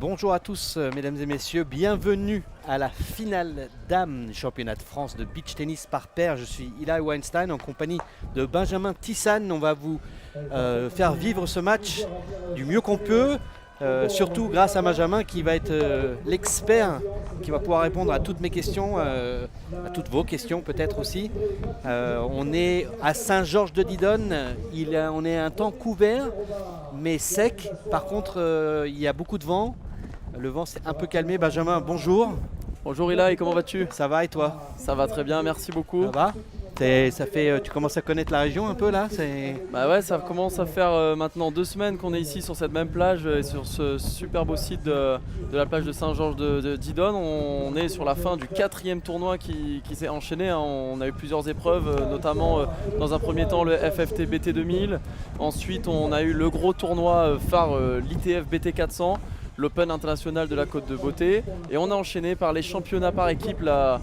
Bonjour à tous mesdames et messieurs, bienvenue à la finale dames du championnat de France de beach tennis par paire. Je suis Eli Weinstein en compagnie de Benjamin Tissane. On va vous faire vivre ce match du mieux qu'on peut, surtout grâce à Benjamin qui va être l'expert, qui va pouvoir répondre à toutes mes questions, à toutes vos questions peut-être aussi. On est à Saint-Georges-de-Didonne, on est un temps couvert mais sec. Par contre, il y a beaucoup de vent. Le vent s'est un peu calmé. Benjamin, bonjour. Bonjour Eli, comment vas-tu? Ça va et toi? Ça va très bien, merci beaucoup. Ça va? Tu commences à connaître la région un peu là? Bah ouais, ça commence à faire maintenant 2 semaines qu'on est ici sur cette même plage et sur ce super beau site de la plage de Saint-Georges-de-Didonne. On est sur la fin du 4e tournoi qui s'est enchaîné. On a eu plusieurs épreuves, notamment dans un premier temps le FFT BT 2000. Ensuite on a eu le gros tournoi phare, l'ITF BT 400. L'Open international de la Côte de Beauté, et on a enchaîné par les championnats par équipe, la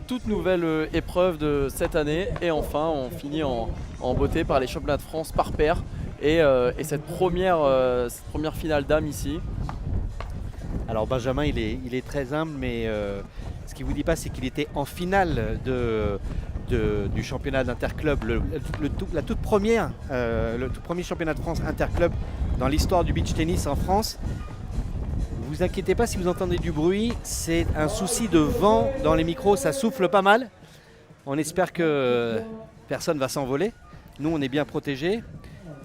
toute nouvelle épreuve de cette année, et enfin on finit en beauté par les championnats de France par paire et cette première finale dames ici. Alors Benjamin il est très humble, mais ce qu'il ne vous dit pas c'est qu'il était en finale du championnat d'interclub, le tout premier championnat de France interclub dans l'histoire du beach tennis en France. Ne vous inquiétez pas si vous entendez du bruit, c'est un souci de vent dans les micros, ça souffle pas mal. On espère que personne ne va s'envoler. Nous, on est bien protégés.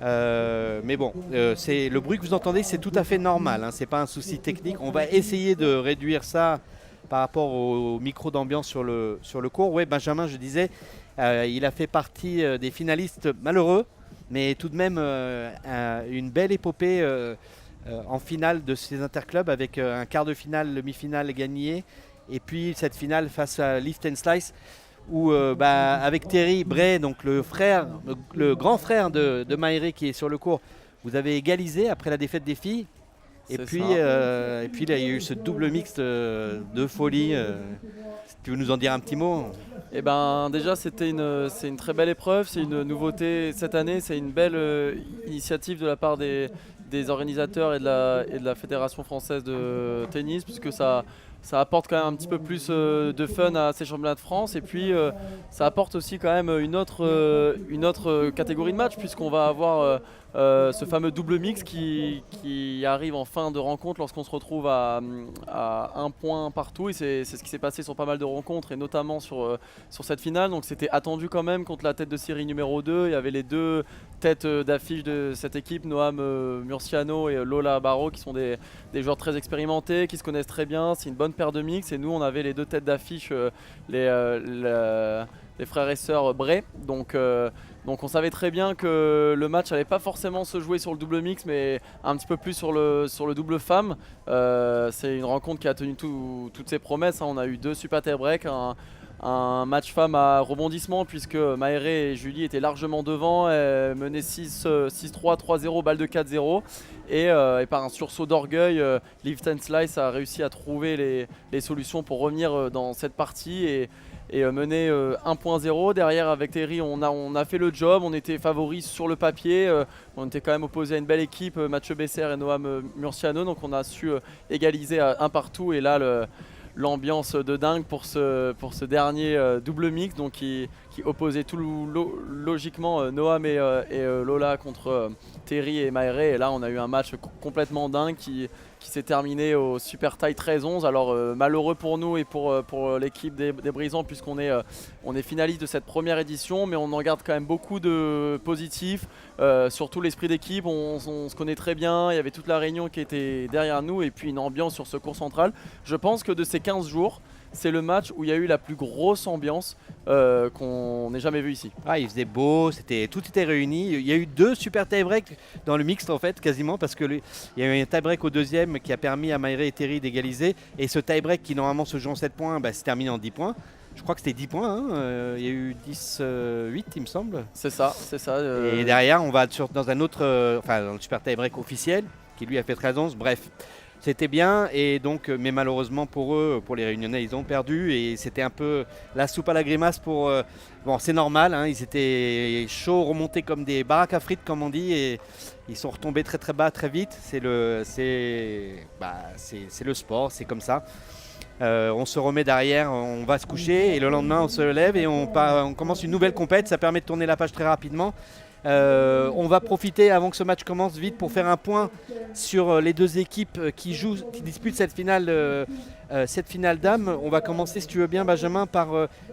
Mais bon, le bruit que vous entendez, c'est tout à fait normal. Hein, ce n'est pas un souci technique. On va essayer de réduire ça par rapport au micro d'ambiance sur le court. Oui, Benjamin, je disais, il a fait partie des finalistes malheureux, mais tout de même une belle épopée en finale de ces interclubs avec un quart de finale, demi-finale gagné, et puis cette finale face à Lift and Slice où avec Terry Bray, donc le grand frère de Maéré qui est sur le court, vous avez égalisé après la défaite des filles. Et puis là, il y a eu ce double mixte de folie. Tu veux nous en dire un petit mot? Eh ben, déjà, c'est une très belle épreuve, c'est une nouveauté cette année, c'est une belle initiative de la part des organisateurs et de la Fédération française de tennis, puisque ça apporte quand même un petit peu plus de fun à ces championnats de France, et puis ça apporte aussi quand même une autre catégorie de match, puisqu'on va avoir ce fameux double mix qui arrive en fin de rencontre lorsqu'on se retrouve à un point partout, et c'est ce qui s'est passé sur pas mal de rencontres et notamment sur cette finale. Donc c'était attendu quand même contre la tête de série numéro 2. Il y avait les deux têtes d'affiche de cette équipe, Noam Murciano et Lola Barro, qui sont des joueurs très expérimentés, qui se connaissent très bien. C'est une bonne paire de mix, et nous on avait les deux têtes d'affiche, les frères et sœurs Bray. Donc on savait très bien que le match n'allait pas forcément se jouer sur le double mix, mais un petit peu plus sur le double femme. C'est une rencontre qui a tenu toutes ses promesses. Hein. On a eu 2 super tie-breaks, un match femme à rebondissement, puisque Maéré et Julie étaient largement devant, menaient 6-3, 3-0, balle de 4-0. Et par un sursaut d'orgueil, Lift and Slice a réussi à trouver les solutions pour revenir dans cette partie et mener 1.0. Derrière, avec Terry, on a fait le job, on était favoris sur le papier, on était quand même opposé à une belle équipe, Mathieu Besser et Noam Murciano, donc on a su égaliser à 1 partout, et là l'ambiance de dingue pour ce dernier double mix, donc qui opposait tout logiquement Noam et Lola contre Terry et Maéré. Et là on a eu un match complètement dingue qui s'est terminé au super tie 13-11. Alors malheureux pour nous et pour l'équipe des Brisants, puisqu'on est finaliste de cette première édition, mais on en garde quand même beaucoup de positifs, surtout l'esprit d'équipe. On se connaît très bien, il y avait toute la réunion qui était derrière nous, et puis une ambiance sur ce court central. Je pense que de ces 15 jours, c'est le match où il y a eu la plus grosse ambiance qu'on n'ait jamais vu ici. Ah, il faisait beau, tout était réuni. Il y a eu 2 super tie-breaks dans le mixte en fait, quasiment, parce qu'il y a eu un tie-break au deuxième qui a permis à Maéré et Terry d'égaliser. Et ce tie-break qui normalement se joue en 7 points, s'est terminé en 10 points. Je crois que c'était 10 points, hein. Il y a eu 10-8 il me semble. C'est ça. Et derrière on va dans un autre, dans le super tie-break officiel, qui lui a fait 13-11. Bref. C'était bien, et donc, mais malheureusement pour eux, pour les Réunionnais, ils ont perdu et c'était un peu la soupe à la grimace pour. Bon, c'est normal, hein, ils étaient chauds, remontés comme des baraques à frites, comme on dit, et ils sont retombés très très bas très vite. C'est le sport, c'est comme ça. On se remet derrière, on va se coucher et le lendemain on se lève et on commence une nouvelle compète. Ça permet de tourner la page très rapidement. On va profiter avant que ce match commence vite pour faire un point sur les deux équipes qui disputent cette finale d'âme. On va commencer, si tu veux bien, Benjamin, par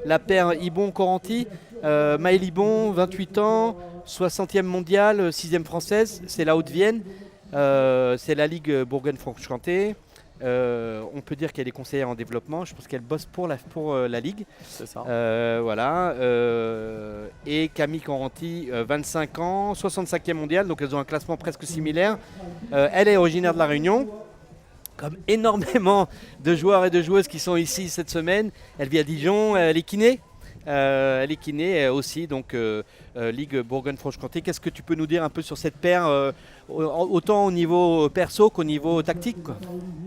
la paire Ibon-Corenty. Maëlle Ibon, 28 ans, 60e mondiale, 6e française, c'est la Haute-Vienne, c'est la Ligue Bourgogne-Franche-Comté. On peut dire qu'elle est conseillère en développement. Je pense qu'elle bosse pour la Ligue. C'est ça. Voilà. Et Camille Corenty, 25 ans, 65e mondiale. Donc elles ont un classement presque similaire. Elle est originaire de La Réunion. Comme énormément de joueurs et de joueuses qui sont ici cette semaine. Elle vit à Dijon. Elle est kiné. Elle est kiné aussi, donc Ligue Bourgogne-Franche-Comté. Qu'est-ce que tu peux nous dire un peu sur cette paire, autant au niveau perso qu'au niveau tactique, quoi?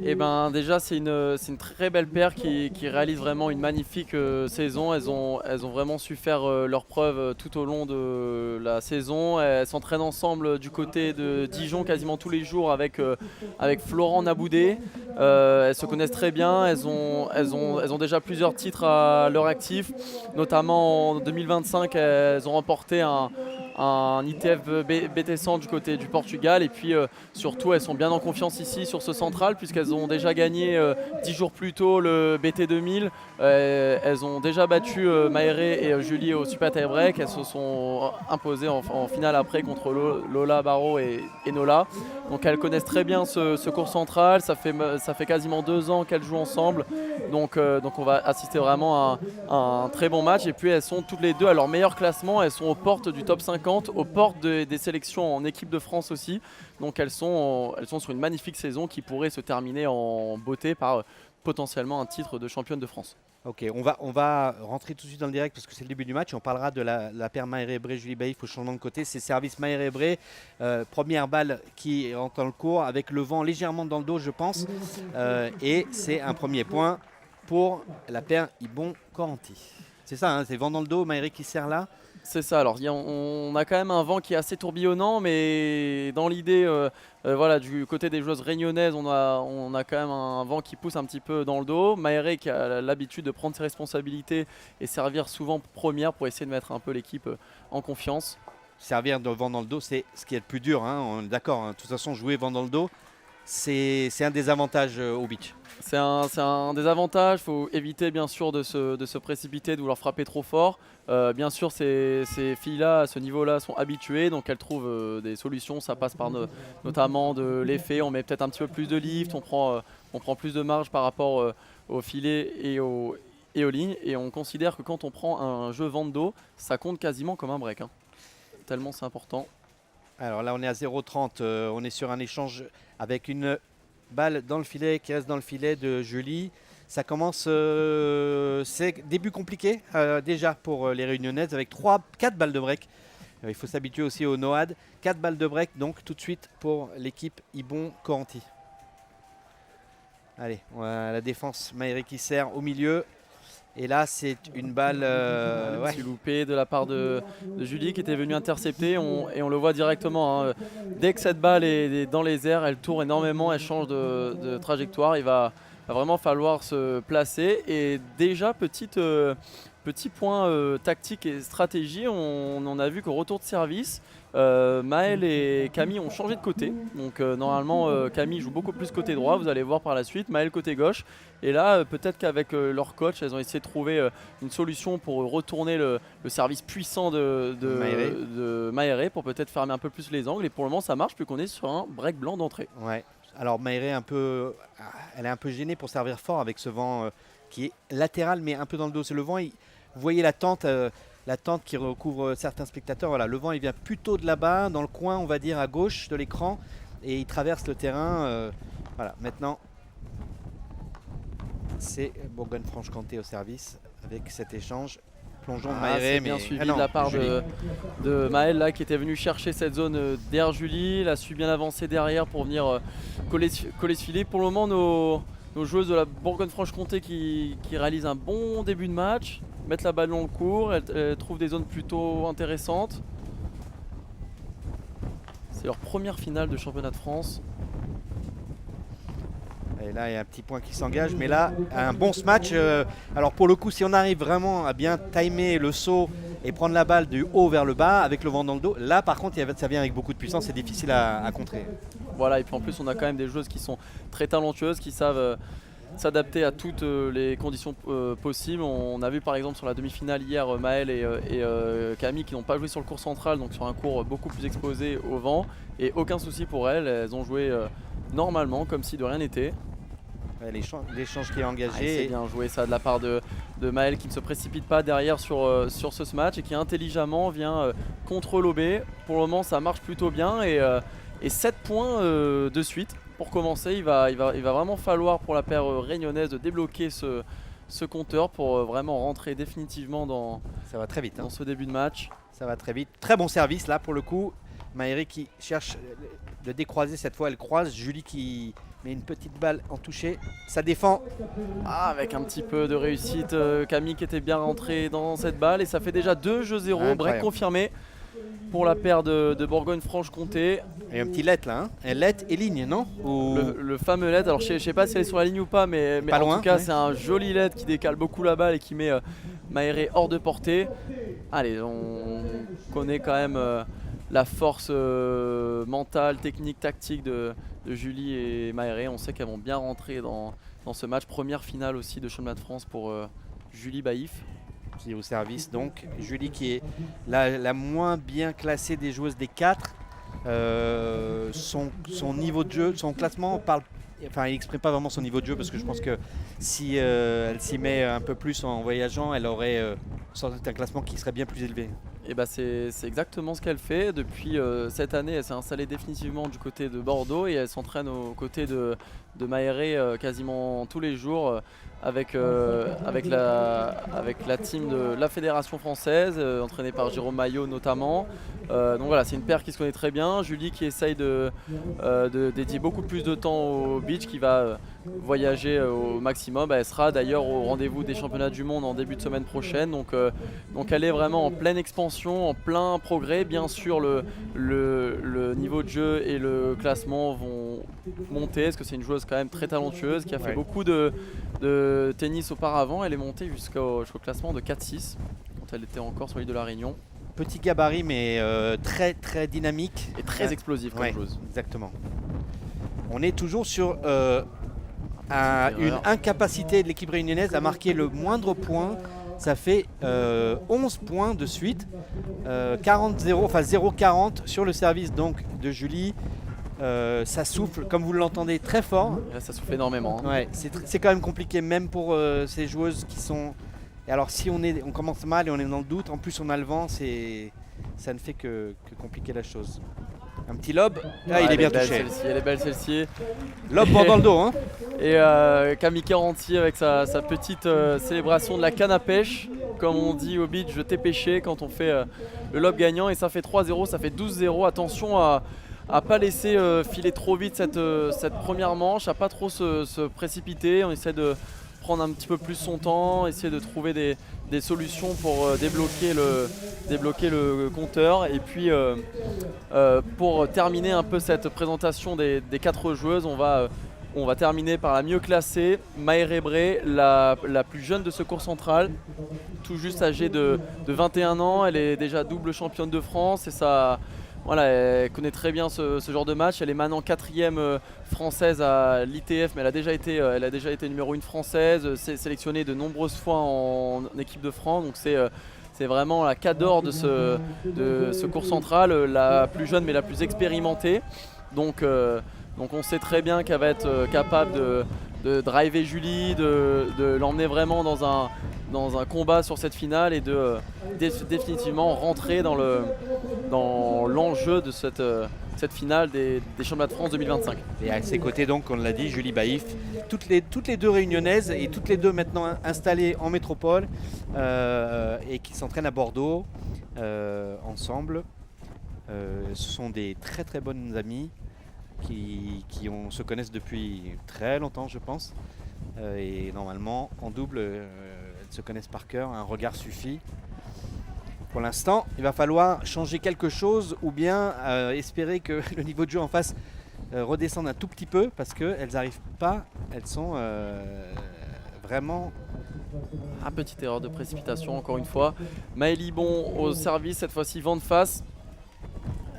Et ben déjà c'est une très belle paire qui réalise vraiment une magnifique saison. Elles ont vraiment su faire leurs preuves tout au long de la saison. Elles s'entraînent ensemble du côté de Dijon quasiment tous les jours avec Florent Naboudé. Elles se connaissent très bien. Elles ont déjà plusieurs titres à leur actif. Notamment en 2025, elles ont remporté un ITF BT100 du côté du Portugal, et puis surtout elles sont bien en confiance ici sur ce central puisqu'elles ont déjà gagné 10 jours plus tôt le BT2000. Elles ont déjà battu Maéré et Julie au Super Tie Break. Elles se sont imposées en finale après contre Lola Barrault et Nola. Donc elles connaissent très bien ce cours central. Ça fait quasiment 2 ans qu'elles jouent ensemble. Donc on va assister vraiment à un très bon match. Et puis elles sont toutes les deux à leur meilleur classement. Elles sont aux portes du top 50, aux portes des sélections en équipe de France aussi. Donc elles sont sur une magnifique saison qui pourrait se terminer en beauté par potentiellement un titre de championne de France. Ok, on va rentrer tout de suite dans le direct parce que c'est le début du match. On parlera de la paire Maéré-Bré, Julie Baïf au changement de côté. C'est service Maéré-Bré. Première balle qui rentre dans le court avec le vent légèrement dans le dos, je pense. Et c'est un premier point pour la paire Ibon-Corenty. C'est ça, hein, c'est vent dans le dos, Maéré qui sert là. C'est ça, alors on a quand même un vent qui est assez tourbillonnant, mais dans l'idée, voilà, du côté des joueuses réunionnaises, on a quand même un vent qui pousse un petit peu dans le dos. Maéré qui a l'habitude de prendre ses responsabilités et servir souvent première pour essayer de mettre un peu l'équipe en confiance. Servir de vent dans le dos, c'est ce qui est le plus dur, hein, on est d'accord. Hein. De toute façon, jouer vent dans le dos, c'est un désavantage au beach. C'est un désavantage, il faut éviter bien sûr de se précipiter, de vouloir frapper trop fort. Bien sûr, ces filles-là, à ce niveau-là, sont habituées, donc elles trouvent des solutions. Ça passe par notamment de l'effet, on met peut-être un petit peu plus de lift, on prend plus de marge par rapport au filet et aux lignes. Et on considère que quand on prend un jeu vent de dos, ça compte quasiment comme un break, hein. Tellement c'est important. Alors là, on est à 0,30, on est sur un échange avec une balle dans le filet qui reste dans le filet de Julie. Ça commence, c'est début compliqué déjà pour les Réunionnaises avec 4 balles de break. Il faut s'habituer aussi au NOAD. 4 balles de break donc tout de suite pour l'équipe Ibon-Corenty. Allez, on a la défense Maéré qui sert au milieu. Et là, c'est une balle Petit loupé de la part de Julie qui était venue intercepter et on le voit directement. Hein. Dès que cette balle est dans les airs, elle tourne énormément, elle change de trajectoire. Il va vraiment falloir se placer. Et déjà, petit point tactique et stratégie, on en a vu qu'au retour de service, Maëlle et Camille ont changé de côté. Donc normalement, Camille joue beaucoup plus côté droit, vous allez voir par la suite. Maëlle côté gauche. Et là, peut-être qu'avec leur coach, elles ont essayé de trouver une solution pour retourner le service puissant de Maéré pour peut-être fermer un peu plus les angles. Et pour le moment, ça marche, puis qu'on est sur un break blanc d'entrée. Ouais. Alors Maéré, elle est un peu gênée pour servir fort avec ce vent qui est latéral, mais un peu dans le dos. C'est le vent, vous voyez la tente qui recouvre certains spectateurs. Voilà, le vent, il vient plutôt de là-bas, dans le coin, on va dire, à gauche de l'écran. Et il traverse le terrain. Voilà, maintenant... C'est Bourgogne-Franche-Comté au service avec cet échange. plongeon de Ah, Maéré. c'est bien suivi de la part de Maël là, qui était venu chercher cette zone derrière Julie. Il a su bien avancer derrière pour venir coller ce filet. Pour le moment, nos joueuses de la Bourgogne-Franche-Comté qui réalisent un bon début de match, mettent la balle dans le court, elles trouvent des zones plutôt intéressantes. C'est leur première finale de championnat de France. Et là, il y a un petit point qui s'engage. Mais là, un bon match. Alors pour le coup, si on arrive vraiment à bien timer le saut et prendre la balle du haut vers le bas avec le vent dans le dos, là par contre, ça vient avec beaucoup de puissance. C'est difficile à contrer. Voilà, et puis en plus, on a quand même des joueuses qui sont très talentueuses, qui savent s'adapter à toutes les conditions possibles. On a vu par exemple sur la demi-finale hier Maëlle et Camille qui n'ont pas joué sur le court central, donc sur un court beaucoup plus exposé au vent. Et aucun souci pour elles, elles ont joué normalement, comme si de rien n'était. Ouais, l'échange qui est engagé. C'est bien joué ça de la part de Maëlle qui ne se précipite pas derrière sur ce match et qui intelligemment vient contre-lober. Pour le moment ça marche plutôt bien et 7 points de suite. Pour commencer, il va vraiment falloir pour la paire réunionnaise de débloquer ce compteur pour vraiment rentrer définitivement dans, ça va très vite, dans ce début de match. Ça va très vite. Très bon service là pour le coup. Maëri qui cherche de décroiser cette fois, elle croise. Julie qui met une petite balle en toucher. Ça défend. Ah, avec un petit peu de réussite, Camille qui était bien rentrée dans cette balle et ça fait déjà 2-0, break confirmé pour la paire de Bourgogne-Franche-Comté. Et un petit let là, hein. Un let et ligne, non? Ou... le fameux let, alors je sais pas si elle est sur la ligne ou pas, mais pas en loin, tout cas ouais. c'est un joli let qui décale beaucoup la balle et qui met Maéré hors de portée. Allez, on connaît quand même la force mentale, technique, tactique de Julie et Maéré. On sait qu'elles vont bien rentrer dans ce match. Première finale aussi de championnat de France pour Julie Baïf. Qui est au service donc. Julie qui est la moins bien classée des joueuses des 4. Son niveau de jeu, son classement parle. Enfin, il n'exprime pas vraiment son niveau de jeu parce que je pense que si elle s'y met un peu plus en voyageant, elle aurait sans doute un classement qui serait bien plus élevé. Et bah c'est exactement ce qu'elle fait. Depuis cette année, elle s'est installée définitivement du côté de Bordeaux et elle s'entraîne aux côtés de Maéré quasiment tous les jours avec la team de la Fédération française, entraînée par Jérôme Maillot notamment. Donc voilà, c'est une paire qui se connaît très bien. Julie qui essaye de dédier beaucoup plus de temps au beach, qui va voyager au maximum. Elle sera d'ailleurs au rendez-vous des championnats du monde en début de semaine prochaine. Donc elle est vraiment en pleine expansion, en plein progrès. Bien sûr, le niveau de jeu et le classement vont monter, parce que c'est une joueuse quand même très talentueuse qui a fait beaucoup de tennis auparavant. Elle est montée jusqu'au classement de 4-6 quand elle était encore sur l'île de la Réunion. Petit gabarit mais très très dynamique. Et très explosif comme joueuse. Exactement. On est toujours sur une incapacité de l'équipe réunionnaise à marquer le moindre point. Ça fait 11 points de suite. 0-40 sur le service donc de Julie. Ça souffle, comme vous l'entendez, très fort. Là, ça souffle énormément. Hein. Ouais, c'est quand même compliqué, même pour ces joueuses qui sont... Et alors si on commence mal et on est dans le doute, en plus on a le vent, ça ne fait que compliquer la chose. Un petit lob, là il est bien touché. Elle est belle celle-ci. Lob dans le dos. Hein. Et Camille Caranti avec sa petite célébration de la canne à pêche. Comme on dit au beach, je t'ai pêché quand on fait le lob gagnant. Et ça fait 3-0, ça fait 12-0. Attention à pas laisser filer trop vite cette première manche, à pas trop se précipiter. On essaie de prendre un petit peu plus son temps, essayer de trouver des solutions pour débloquer le compteur. Et puis pour terminer un peu cette présentation des 4 joueuses, on va terminer par la mieux classée, Maéré Bré, la plus jeune de ce cours central, tout juste âgée de 21 ans. Elle est déjà double championne de France et ça... Voilà, elle connaît très bien ce genre de match. Elle est maintenant 4e française à l'ITF, mais elle a déjà été numéro 1 française, sélectionnée de nombreuses fois en équipe de France. Donc c'est vraiment la cadre de ce cours central, la plus jeune mais la plus expérimentée. Donc on sait très bien qu'elle va être capable de driver Julie, de l'emmener vraiment dans un combat sur cette finale et de définitivement rentrer dans dans l'enjeu de cette finale des championnats de France 2025. Et à ses côtés, donc, on l'a dit, Julie Baïf, toutes les deux réunionnaises et toutes les deux maintenant installées en métropole et qui s'entraînent à Bordeaux ensemble. Ce sont des très très bonnes amies qui se connaissent depuis très longtemps, je pense. Et normalement, en double, elles se connaissent par cœur, un regard suffit. Pour l'instant, il va falloir changer quelque chose ou bien espérer que le niveau de jeu en face redescende un tout petit peu parce qu'elles n'arrivent pas, elles sont vraiment... Ah, petite erreur de précipitation encore une fois. Maëlle Libon au service, cette fois-ci vent de face.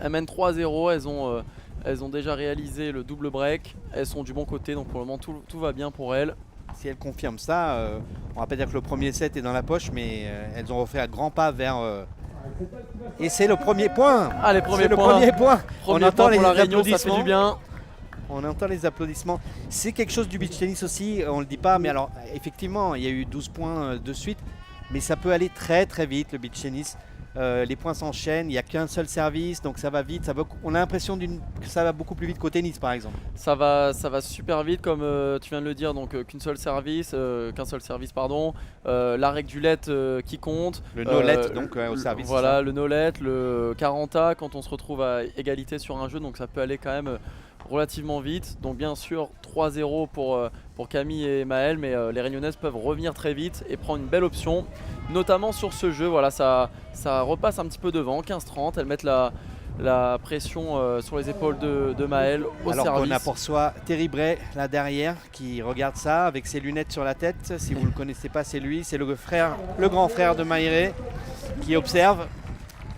Elles mènent 3-0, elles ont déjà réalisé le double break. Elles sont du bon côté, donc pour le moment tout va bien pour elles. Si elles confirment ça, on va pas dire que le premier set est dans la poche, mais elles ont refait un grand pas vers... Et c'est le premier point. Ah, les premiers points. Premier point. On entend les Réunion, ça fait du bien. On entend les applaudissements. C'est quelque chose du beach tennis aussi, on le dit pas, mais alors effectivement, il y a eu 12 points de suite, mais ça peut aller très très vite le beach tennis. Les points s'enchaînent, il n'y a qu'un seul service, donc ça va vite. On a l'impression que ça va beaucoup plus vite qu'au tennis par exemple. Ça va super vite comme tu viens de le dire, donc qu'un seul service, la régulette qui compte. Le no-let donc au service. Voilà, le no-let, le 40A quand on se retrouve à égalité sur un jeu, donc ça peut aller quand même relativement vite. Donc bien sûr 3-0 pour Camille et Maëlle, mais les Réunionnaises peuvent revenir très vite et prendre une belle option, notamment sur ce jeu. Voilà, ça repasse un petit peu devant, 15-30, elles mettent la pression sur les épaules de Maëlle au service. Alors qu'on aperçoit Terry Bray là derrière qui regarde ça avec ses lunettes sur la tête. Si vous ne le connaissez pas, c'est lui, c'est le grand frère de Maïré qui observe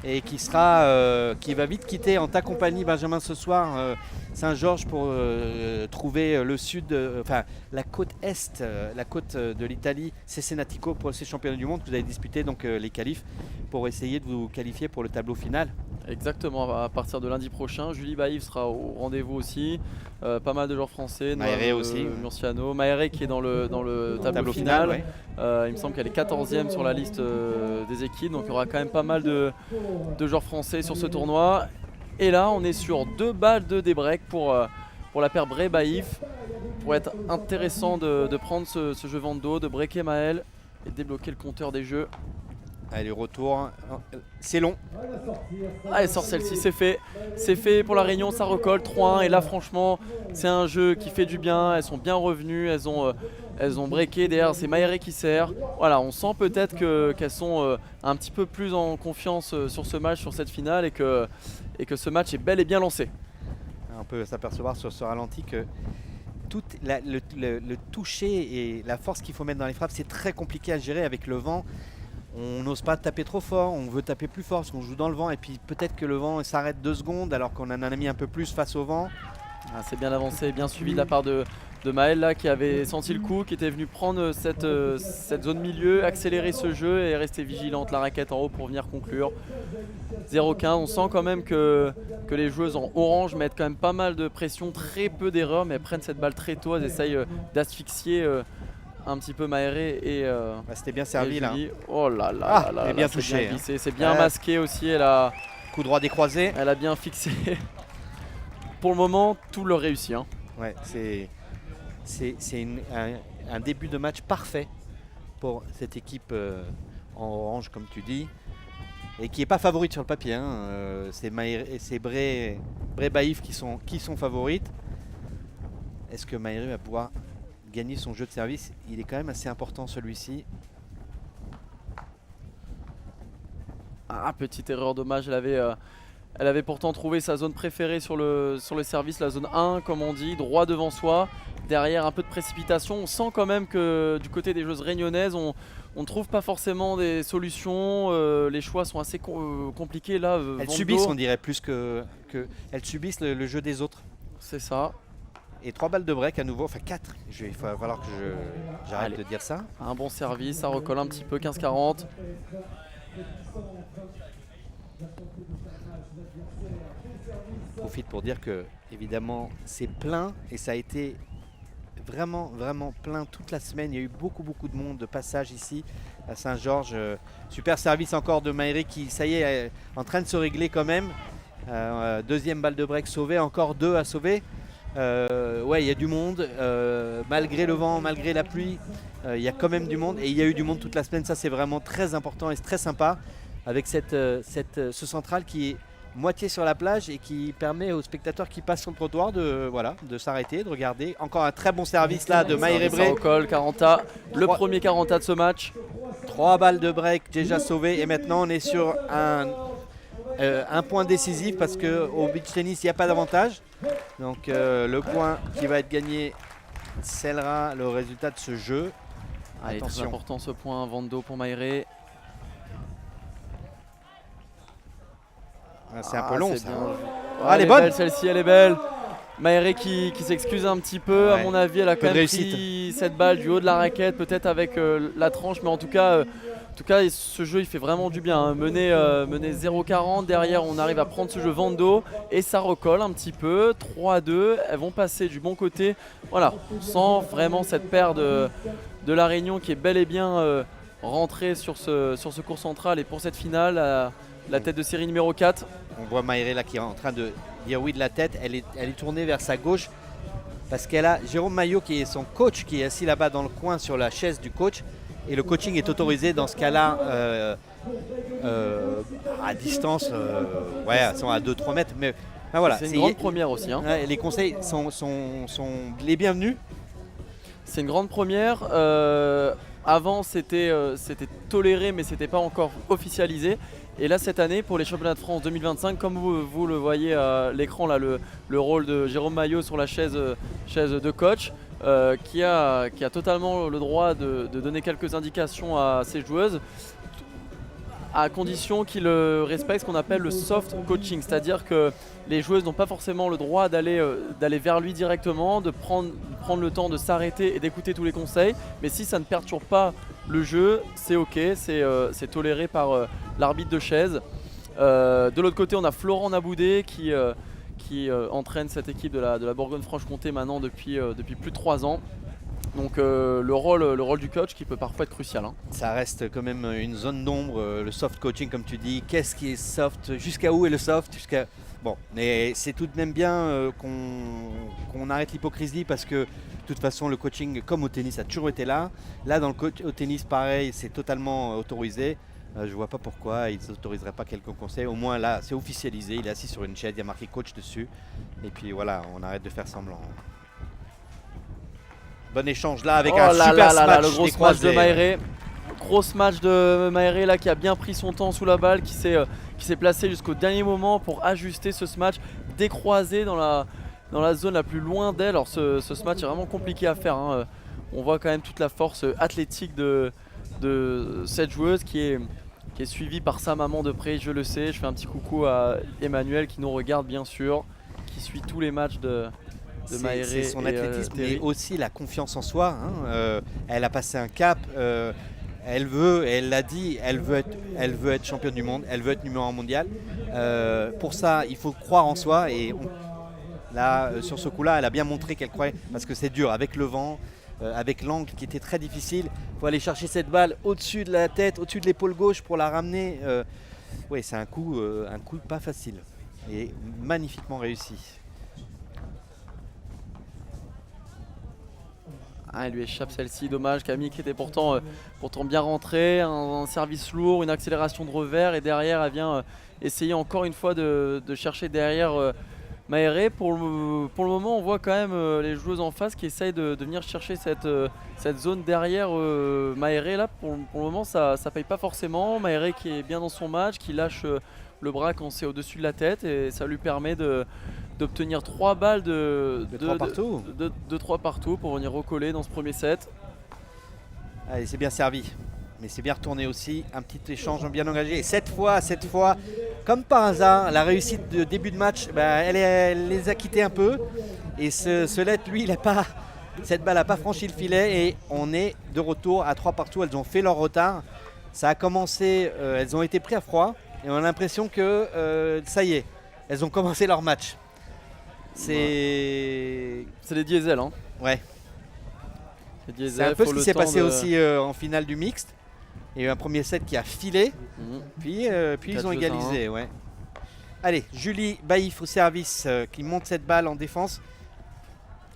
et qui va vite quitter en ta compagnie, Benjamin, ce soir Saint-Georges pour trouver le sud, la côte est, la côte de l'Italie, Cesenatico, pour ces championnats du monde que vous avez disputé, donc les qualifs, pour essayer de vous qualifier pour le tableau final. Exactement, à partir de lundi prochain, Julie Baïf sera au rendez-vous aussi. Pas mal de joueurs français, Maëré aussi. Murciano, Maëré qui est dans le tableau final. Ouais. Il me semble qu'elle est 14e sur la liste des équipes, donc il y aura quand même pas mal de joueurs français sur ce tournoi. Et là, on est sur 2 balles de débreak pour la paire Bray-Baïf. Pour être intéressant de prendre ce jeu vent de dos, de breaker Maëlle et débloquer le compteur des jeux. Allez, retour, c'est long. Ah, elle sort celle-ci, c'est fait. C'est fait pour la Réunion, ça recolle 3-1. Et là, franchement, c'est un jeu qui fait du bien. Elles sont bien revenues, elles ont breaké. Derrière, c'est Maëré qui sert. Voilà, on sent peut-être qu'elles sont un petit peu plus en confiance sur ce match, sur cette finale, et que ce match est bel et bien lancé. On peut s'apercevoir sur ce ralenti que tout le toucher et la force qu'il faut mettre dans les frappes, c'est très compliqué à gérer avec le vent. On n'ose pas taper trop fort, on veut taper plus fort parce qu'on joue dans le vent et puis peut-être que le vent s'arrête 2 secondes alors qu'on en a mis un peu plus face au vent. Ah, c'est bien avancé, bien suivi de la part de Maëlle là, qui avait senti le coup, qui était venu prendre cette zone milieu, accélérer ce jeu et rester vigilante, la raquette en haut pour venir conclure. 0-15, on sent quand même que les joueuses en orange mettent quand même pas mal de pression, très peu d'erreurs, mais elles prennent cette balle très tôt, elles essayent d'asphyxier un petit peu Maëré et c'était bien servi là. Oh là là, elle est bien touchée. C'est bien masqué aussi, elle a coup droit décroisé. Elle a bien fixé. Pour le moment, tout leur réussit. Hein. Ouais, c'est un début de match parfait pour cette équipe en orange, comme tu dis, et qui n'est pas favorite sur le papier. Hein. C'est Bray-Baïf qui sont favorites. Est-ce que Maëré va pouvoir gagner son jeu de service? Il est quand même assez important celui-ci. Ah, petite erreur, dommage. Elle avait pourtant trouvé sa zone préférée sur le service, la zone 1 comme on dit, droit devant soi. Derrière un peu de précipitation, on sent quand même que du côté des joueuses réunionnaises, on ne trouve pas forcément des solutions. Les choix sont assez compliqués là. Elles subissent, on dirait, plus que elles subissent le jeu des autres. C'est ça. Et 3 balles de break à nouveau, enfin 4. Il va falloir que j'arrête de dire ça. Un bon service, ça recolle un petit peu, 15-40. Je profite pour dire que évidemment c'est plein et ça a été vraiment, vraiment plein toute la semaine. Il y a eu beaucoup de monde de passage ici à Saint-Georges. Super service encore de Maéré qui, ça y est en train de se régler quand même. Deuxième balle de break sauvée, encore 2 à sauver. Ouais, il y a du monde, malgré le vent, malgré la pluie, il y a quand même du monde et il y a eu du monde toute la semaine. Ça, c'est vraiment très important et c'est très sympa avec ce central qui est moitié sur la plage et qui permet aux spectateurs qui passent sur le trottoir de s'arrêter, de regarder. Encore un très bon service là de Maéré Bré. Col, 40, le premier 40 de ce match. 3 balles de break déjà sauvées et maintenant on est sur un point décisif parce qu'au beach tennis il n'y a pas d'avantage. Donc le point qui va être gagné scellera le résultat de ce jeu. Allez, très important ce point, Vando pour Maéré. C'est un peu long ça. Elle est bonne celle-ci, elle est belle. Maéré qui s'excuse un petit peu, ouais. À mon avis elle a quand même pris cette balle du haut de la raquette, peut-être avec la tranche, mais en tout cas ce jeu il fait vraiment du bien, hein. Mener 0-40, derrière on arrive à prendre ce jeu Vando et ça recolle un petit peu, 3-2, elles vont passer du bon côté. Voilà, on sent vraiment cette paire de la Réunion qui est bel et bien rentrée sur ce court central et pour cette finale, la tête de série numéro 4. On voit Maéré là qui est en train de dire oui de la tête, elle est tournée vers sa gauche parce qu'elle a Jérôme Maillot qui est son coach qui est assis là-bas dans le coin sur la chaise du coach et le coaching est autorisé dans ce cas-là à distance, elles sont à 2-3 mètres mais voilà. C'est une grande première aussi, hein. Les conseils sont les bienvenus. C'est une grande première. Avant c'était toléré mais c'était pas encore officialisé. Et là cette année pour les championnats de France 2025, comme vous le voyez à l'écran là, le rôle de Jérôme Maillot sur la chaise de coach, qui a totalement le droit de donner quelques indications à ses joueuses, à condition qu'il respecte ce qu'on appelle le soft coaching, c'est-à-dire que les joueuses n'ont pas forcément le droit d'aller vers lui directement, de prendre le temps de s'arrêter et d'écouter tous les conseils, mais si ça ne perturbe pas le jeu, c'est ok, c'est toléré par l'arbitre de chaise. De l'autre côté, on a Florent Naboudé qui entraîne cette équipe de la Bourgogne-Franche-Comté maintenant depuis plus de 3 ans. Donc le rôle du coach qui peut parfois être crucial, hein. Ça reste quand même une zone d'ombre, le soft coaching comme tu dis. Qu'est-ce qui est soft? Jusqu'à où est le soft? Bon, mais c'est tout de même bien qu'on arrête l'hypocrisie parce que de toute façon le coaching comme au tennis a toujours été là. Là au tennis pareil, c'est totalement autorisé. Je vois pas pourquoi ils n'autoriseraient pas quelques conseils. Au moins là c'est officialisé, il est assis sur une chaise, il y a marqué coach dessus. Et puis voilà, on arrête de faire semblant. Bon échange là avec un super smash. Le gros smash de Maéré. Gros match de Maéré là qui a bien pris son temps sous la balle, qui s'est placé jusqu'au dernier moment pour ajuster ce smash, décroisé dans la zone la plus loin d'elle. Alors ce smash est vraiment compliqué à faire, hein. On voit quand même toute la force athlétique de cette joueuse qui est suivie par sa maman de près, je le sais. Je fais un petit coucou à Emmanuel qui nous regarde bien sûr, qui suit tous les matchs de Maéré. C'est son athlétisme mais aussi la confiance en soi, hein. Elle a passé un cap, elle l'a dit, elle veut être championne du monde, elle veut être numéro 1 mondial. Pour ça, il faut croire en soi et là, sur ce coup-là, elle a bien montré qu'elle croyait parce que c'est dur avec le vent, avec l'angle qui était très difficile. Il faut aller chercher cette balle au-dessus de la tête, au-dessus de l'épaule gauche pour la ramener. Oui, c'est un coup pas facile et magnifiquement réussi. Elle lui échappe celle-ci, dommage. Camille qui était pourtant bien rentrée, un service lourd, une accélération de revers et derrière elle vient essayer encore une fois de chercher derrière Maéré. Pour le moment on voit quand même les joueuses en face qui essayent de venir chercher cette zone derrière Maéré. Là pour le moment ça paye pas forcément. Maéré qui est bien dans son match, qui lâche le bras quand c'est au-dessus de la tête et ça lui permet d'obtenir 3 balles de 3 partout pour venir recoller dans ce premier set. Allez, c'est bien servi, mais c'est bien retourné aussi. Un petit échange bien engagé. Et cette fois, comme par hasard, la réussite de début de match, elle les a quittés un peu. Et ce let, lui, cette balle n'a pas franchi le filet. Et on est de retour à 3 partout. Elles ont fait leur retard. Ça a commencé, elles ont été prises à froid. Et on a l'impression que ça y est, elles ont commencé leur match. C'est des diesels, hein. Ouais. C'est un peu ce qui s'est passé aussi en finale du mixte. Il y a eu un premier set qui a filé, puis ils ont égalisé. Ouais. Allez, Julie Baïf au service qui monte cette balle en défense.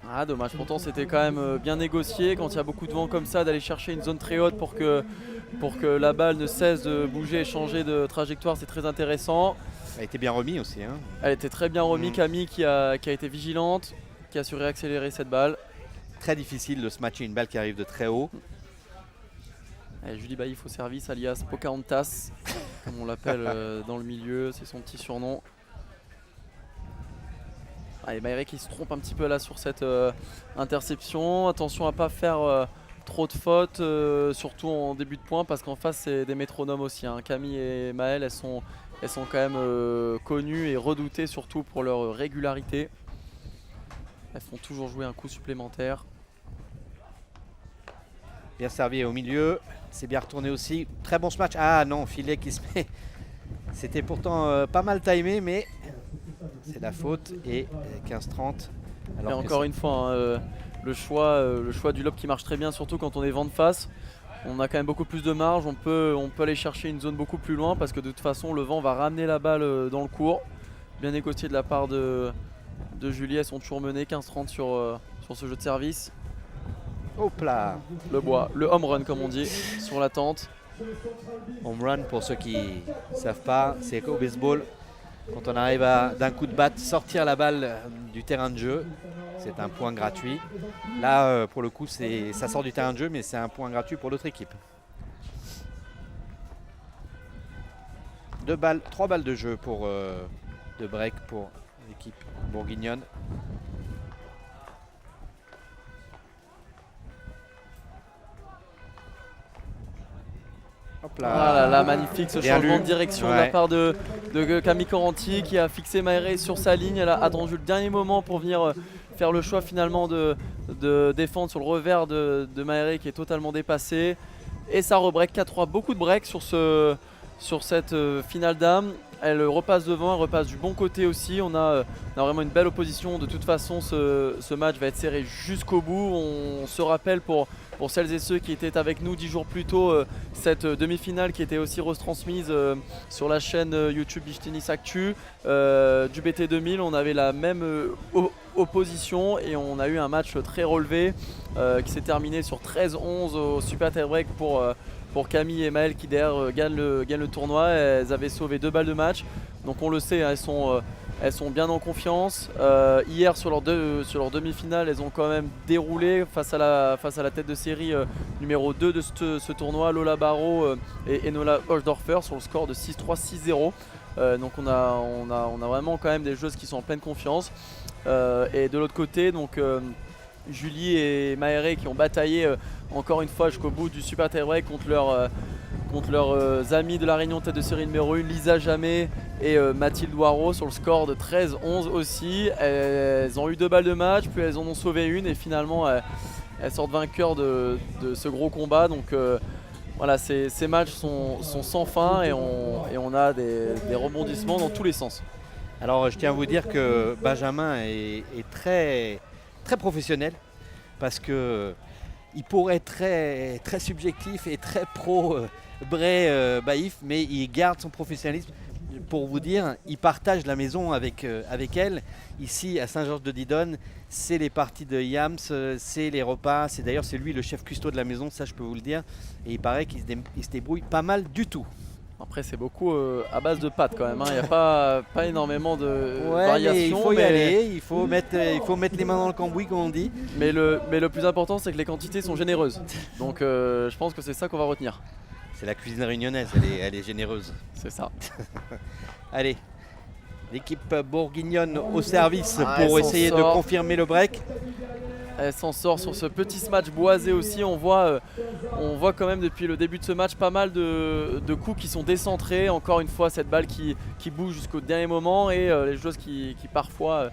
Ah, dommage, pourtant c'était quand même bien négocié quand il y a beaucoup de vent comme ça, d'aller chercher une zone très haute pour que la balle ne cesse de bouger et changer de trajectoire, c'est très intéressant. Elle a été bien remise aussi. Hein. Elle était très bien remise, Camille qui a été vigilante, qui a su réaccélérer cette balle. Très difficile de se matcher une balle qui arrive de très haut. Allez, Julie Baïf au service, alias Pocahontas, comme on l'appelle dans le milieu, c'est son petit surnom. Allez, Maéré qui se trompe un petit peu là sur cette interception. Attention à ne pas faire trop de fautes, surtout en début de point, parce qu'en face c'est des métronomes aussi. Hein. Camille et Maëlle, elles sont quand même connues et redoutées, surtout pour leur régularité. Elles font toujours jouer un coup supplémentaire. Bien servi au milieu, c'est bien retourné aussi. Très bon ce match. Ah non, filet qui se met. C'était pourtant pas mal timé, mais c'est la faute. Et 15-30. Et encore une fois, hein, le choix du lob qui marche très bien, surtout quand on est vent de face. On a quand même beaucoup plus de marge, on peut aller chercher une zone beaucoup plus loin parce que de toute façon le vent va ramener la balle dans le court. Bien négocié de la part de Julie, elles sont toujours menées 15-30 sur ce jeu de service. Hop là. Le bois, le home run comme on dit, sur la tente. Home run pour ceux qui ne savent pas, c'est qu'au baseball, quand on arrive d'un coup de batte sortir la balle du terrain de jeu, c'est un point gratuit. Là pour le coup ça sort du terrain de jeu mais c'est un point gratuit pour l'autre équipe. 3 balles de jeu de break pour l'équipe bourguignonne. Hop là. Ah là là, magnifique ce Bien changement lu. de direction de la part de Camille Coranti qui a fixé Maéré sur sa ligne. Elle a attendu le dernier moment pour venir faire le choix finalement de défendre sur le revers de Maéré qui est totalement dépassé. Et ça rebreak 4-3, beaucoup de break sur cette finale dame. Elle repasse devant, elle repasse du bon côté aussi. On a vraiment une belle opposition. De toute façon, ce match va être serré jusqu'au bout. On se rappelle pour celles et ceux qui étaient avec nous 10 jours plus tôt, cette demi-finale qui était aussi retransmise sur la chaîne YouTube Beach Tennis Actu du BT 2000. On avait la même opposition et on a eu un match très relevé qui s'est terminé sur 13-11 au Super Tie Break pour Camille et Maëlle qui derrière gagnent le tournoi. Elles avaient sauvé 2 balles de match. Donc on le sait, hein, elles sont bien en confiance. Hier sur leur demi-finale, elles ont quand même déroulé face à la tête de série numéro 2 de ce tournoi, Lola Barrault et Enola Hochdorfer sur le score de 6-3, 6-0. Donc on a vraiment quand même des joueuses qui sont en pleine confiance. Et de l'autre côté, donc Julie et Maéré qui ont bataillé encore une fois jusqu'au bout du Super Tie Break contre leurs amis de la Réunion tête de série numéro 1, Lisa Jamet et Mathilde Waro sur le score de 13-11 aussi. Elles ont eu 2 balles de match, puis elles en ont sauvé une et finalement elles sortent vainqueurs de ce gros combat. Donc voilà, ces matchs sont sans fin et on a des rebondissements dans tous les sens. Alors je tiens à vous dire que Benjamin est très, très professionnel parce que il pourrait être très, très subjectif et très pro Bray Baïf, mais il garde son professionnalisme. Pour vous dire, il partage la maison avec elle. Ici à Saint-Georges-de-Didonne, c'est les parties de Yams, c'est les repas. D'ailleurs c'est lui le chef cuistot de la maison, ça je peux vous le dire. Et il paraît qu'il se débrouille pas mal du tout. Après c'est beaucoup à base de pâtes quand même, hein. Il n'y a pas énormément de variations. Mais il faut y aller, il faut mettre les mains dans le cambouis comme on dit. Mais le plus important c'est que les quantités sont généreuses. Donc je pense que c'est ça qu'on va retenir. C'est la cuisine réunionnaise, elle est généreuse. C'est ça. Allez, l'équipe bourguignonne au service pour essayer de confirmer le break. Elle s'en sort sur ce petit match boisé aussi. On voit quand même depuis le début de ce match pas mal de coups qui sont décentrés. Encore une fois cette balle qui bouge jusqu'au dernier moment et les joueuses qui parfois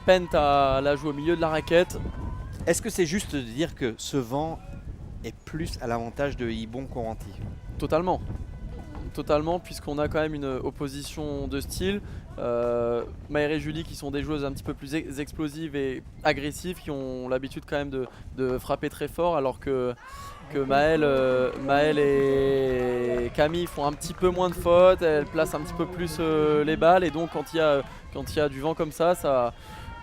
peinent à la jouer au milieu de la raquette. Est-ce que c'est juste de dire que ce vent est plus à l'avantage de Ibon Coranti? Totalement. totalement, puisqu'on a quand même une opposition de style. Maëre et Julie qui sont des joueuses un petit peu plus explosives et agressives, qui ont l'habitude quand même de frapper très fort, alors que Maëlle et Camille font un petit peu moins de fautes, elles placent un petit peu plus les balles, et donc quand il y a du vent comme ça,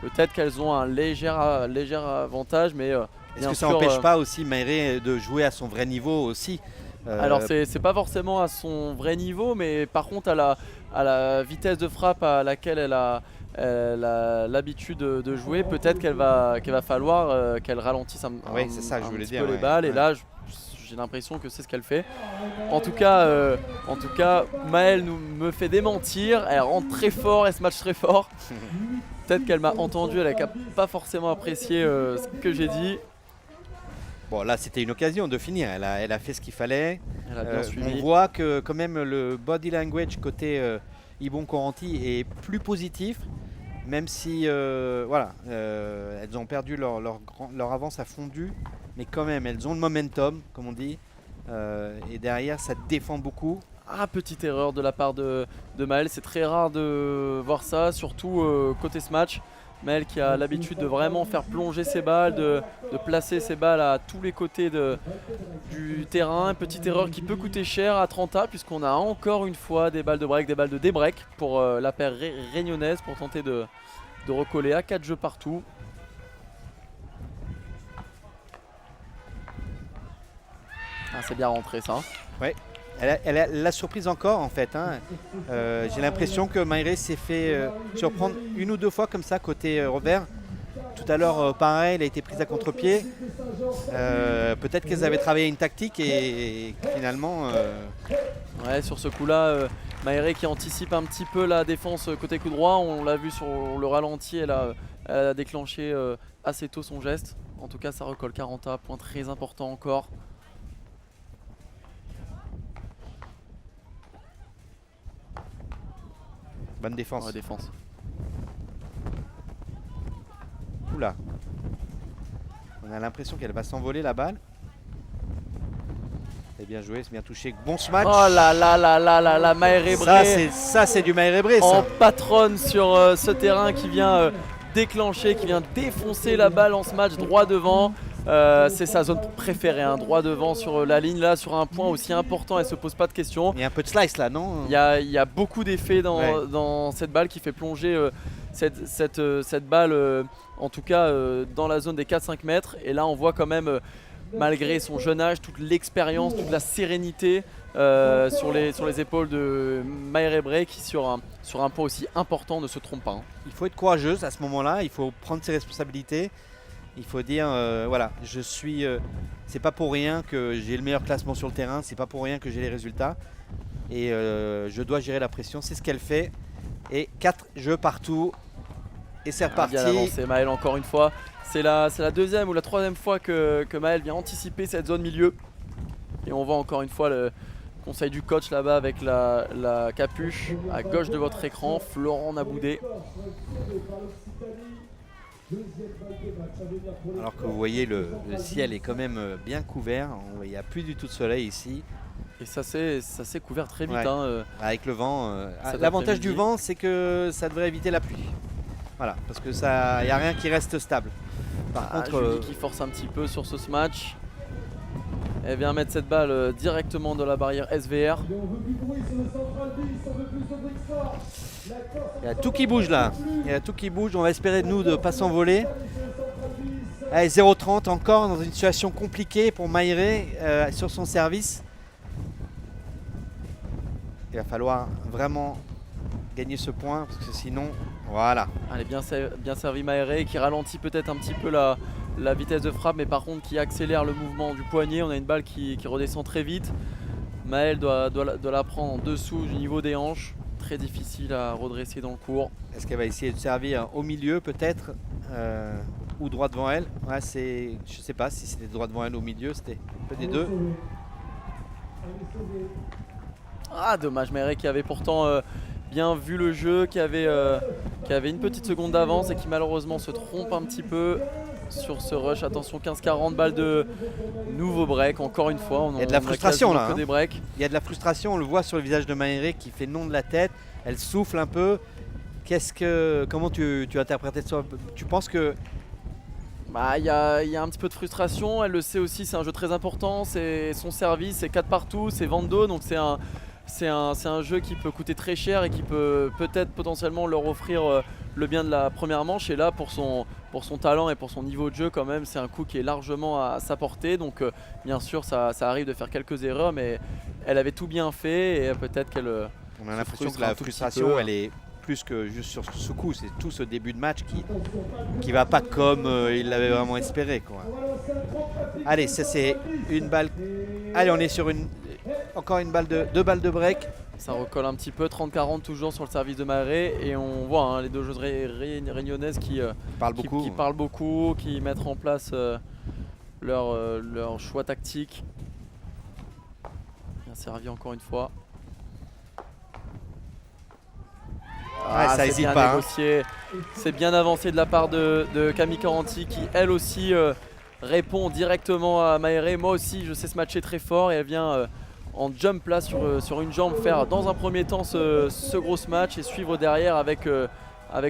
peut-être qu'elles ont un léger avantage, mais est-ce que ça n'empêche pas aussi Maëre de jouer à son vrai niveau aussi? Alors c'est pas forcément à son vrai niveau, mais par contre à la vitesse de frappe à laquelle elle a l'habitude de jouer, peut-être qu'elle va falloir qu'elle ralentisse un petit peu les balles, et là j'ai l'impression que c'est ce qu'elle fait. En tout cas, Maëlle me fait démentir, elle rentre très fort, elle se match très fort. Peut-être qu'elle m'a entendu, elle n'a pas forcément apprécié ce que j'ai dit. Bon, là c'était une occasion de finir, elle a fait ce qu'il fallait. Elle a bien suivi. On voit que quand même le body language côté Ibon Coranty est plus positif, même si elles ont perdu leur avance a fondu, mais quand même elles ont le momentum, comme on dit, et derrière ça défend beaucoup. Ah, petite erreur de la part de Maëlle, c'est très rare de voir ça, surtout côté ce match. Maëlle qui a l'habitude de vraiment faire plonger ses balles, de placer ses balles à tous les côtés du terrain. Petite erreur qui peut coûter cher à Trenta, puisqu'on a encore une fois des balles de break, des balles de débreak pour la paire réunionnaise, pour tenter de recoller à 4 jeux partout. Ah, c'est bien rentré ça. Ouais. Elle a la surprise encore en fait. J'ai l'impression que Maëre s'est fait surprendre une ou deux fois comme ça côté revers. Tout à l'heure, pareil, elle a été prise à contre-pied. Peut-être qu'elles avaient travaillé une tactique et finalement... Ouais, sur ce coup-là, Maëre qui anticipe un petit peu la défense côté coup droit. On l'a vu sur le ralenti, elle a déclenché assez tôt son geste. En tout cas, ça recolle 40, point très important encore. Bonne défense. Ouais, défense. Oula. On a l'impression qu'elle va s'envoler la balle. C'est bien joué, c'est bien touché. Bon smash. Oh là là là là là là, Maëre Bré. Ça c'est du Maëre Bré, ça. En patronne sur ce terrain qui vient déclencher, qui vient défoncer la balle en smash droit devant. C'est sa zone préférée, droit devant sur la ligne, là sur un point aussi important, elle se pose pas de questions. Il y a un peu de slice là, non? Il y a beaucoup d'effets dans cette balle qui fait plonger cette balle, en tout cas dans la zone des 4-5 mètres. Et là on voit quand même, malgré son jeune âge, toute l'expérience, toute la sérénité sur les épaules de Maëre Bré, qui sur un point aussi important ne se trompe pas. Il faut être courageuse à ce moment-là, il faut prendre ses responsabilités. Il faut dire, voilà, c'est pas pour rien que j'ai le meilleur classement sur le terrain, c'est pas pour rien que j'ai les résultats. Et je dois gérer la pression, c'est ce qu'elle fait. Et 4 jeux partout. Et c'est reparti. Bien avancé, Maëlle encore une fois. C'est la deuxième ou la troisième fois que Maëlle vient anticiper cette zone milieu. Et on voit encore une fois le conseil du coach là-bas avec la capuche à gauche de votre écran, Florent Naboudé. Alors que vous voyez le ciel est quand même bien couvert, il n'y a plus du tout de soleil ici. Et ça s'est couvert très vite. Ouais. Avec le vent. L'avantage du vent, c'est que ça devrait éviter la pluie. Voilà, parce que il n'y a rien qui reste stable. Par contre, Julie qui force un petit peu sur ce smash. Elle vient mettre cette balle directement dans la barrière SVR. Il y a tout qui bouge là. Il y a tout qui bouge. On va espérer de nous de ne pas s'envoler. Allez, 0-30 encore dans une situation compliquée pour Maëre sur son service. Il va falloir vraiment gagner ce point parce que sinon, voilà. Elle est bien servie Maëre, qui ralentit peut-être un petit peu la vitesse de frappe, mais par contre qui accélère le mouvement du poignet. On a une balle qui redescend très vite. Maëlle doit la prendre en dessous du niveau des hanches. Très difficile à redresser dans le court. Est-ce qu'elle va essayer de servir au milieu peut-être ou droit devant elle? Ouais, je sais pas si c'était droit devant elle ou au milieu, c'était un peu des deux. Ah, dommage, Maëre qui avait pourtant bien vu le jeu, qui avait une petite seconde d'avance et qui malheureusement se trompe un petit peu. sur ce rush. Attention, 15-40 balles de nouveau break, encore une fois. Il y a de la frustration là. Des breaks. Il y a de la frustration, on le voit sur le visage de Maéré qui fait non de la tête, elle souffle un peu. Comment tu interprètes ça? Tu penses que... Il y a un petit peu de frustration, elle le sait aussi, c'est un jeu très important, c'est son service, c'est 4 partout, c'est Vando, donc c'est un jeu qui peut coûter très cher et qui peut peut-être potentiellement leur offrir le bien de la première manche. Et là, pour son talent et pour son niveau de jeu, quand même, c'est un coup qui est largement à sa portée. Donc bien sûr, ça arrive de faire quelques erreurs, mais elle avait tout bien fait et peut-être qu'elle... On a l'impression que la frustration, elle est plus que juste sur ce coup. C'est tout ce début de match qui va pas comme il l'avait vraiment espéré, quoi. Allez, ça c'est une balle. Allez, on est sur encore une balle deux balles de break. Ça recolle un petit peu, 30-40 toujours sur le service de Maéré. Et on voit les deux joueuses réunionnaises qui parlent beaucoup, qui mettent en place leur choix tactique. Bien servi encore une fois. Ça hésite pas. Négocié. C'est bien avancé de la part de Camille Caranti qui elle aussi répond directement à Maéré. Moi aussi je sais se matcher très fort et elle vient en jump là sur une jambe faire dans un premier temps ce gros match et suivre derrière avec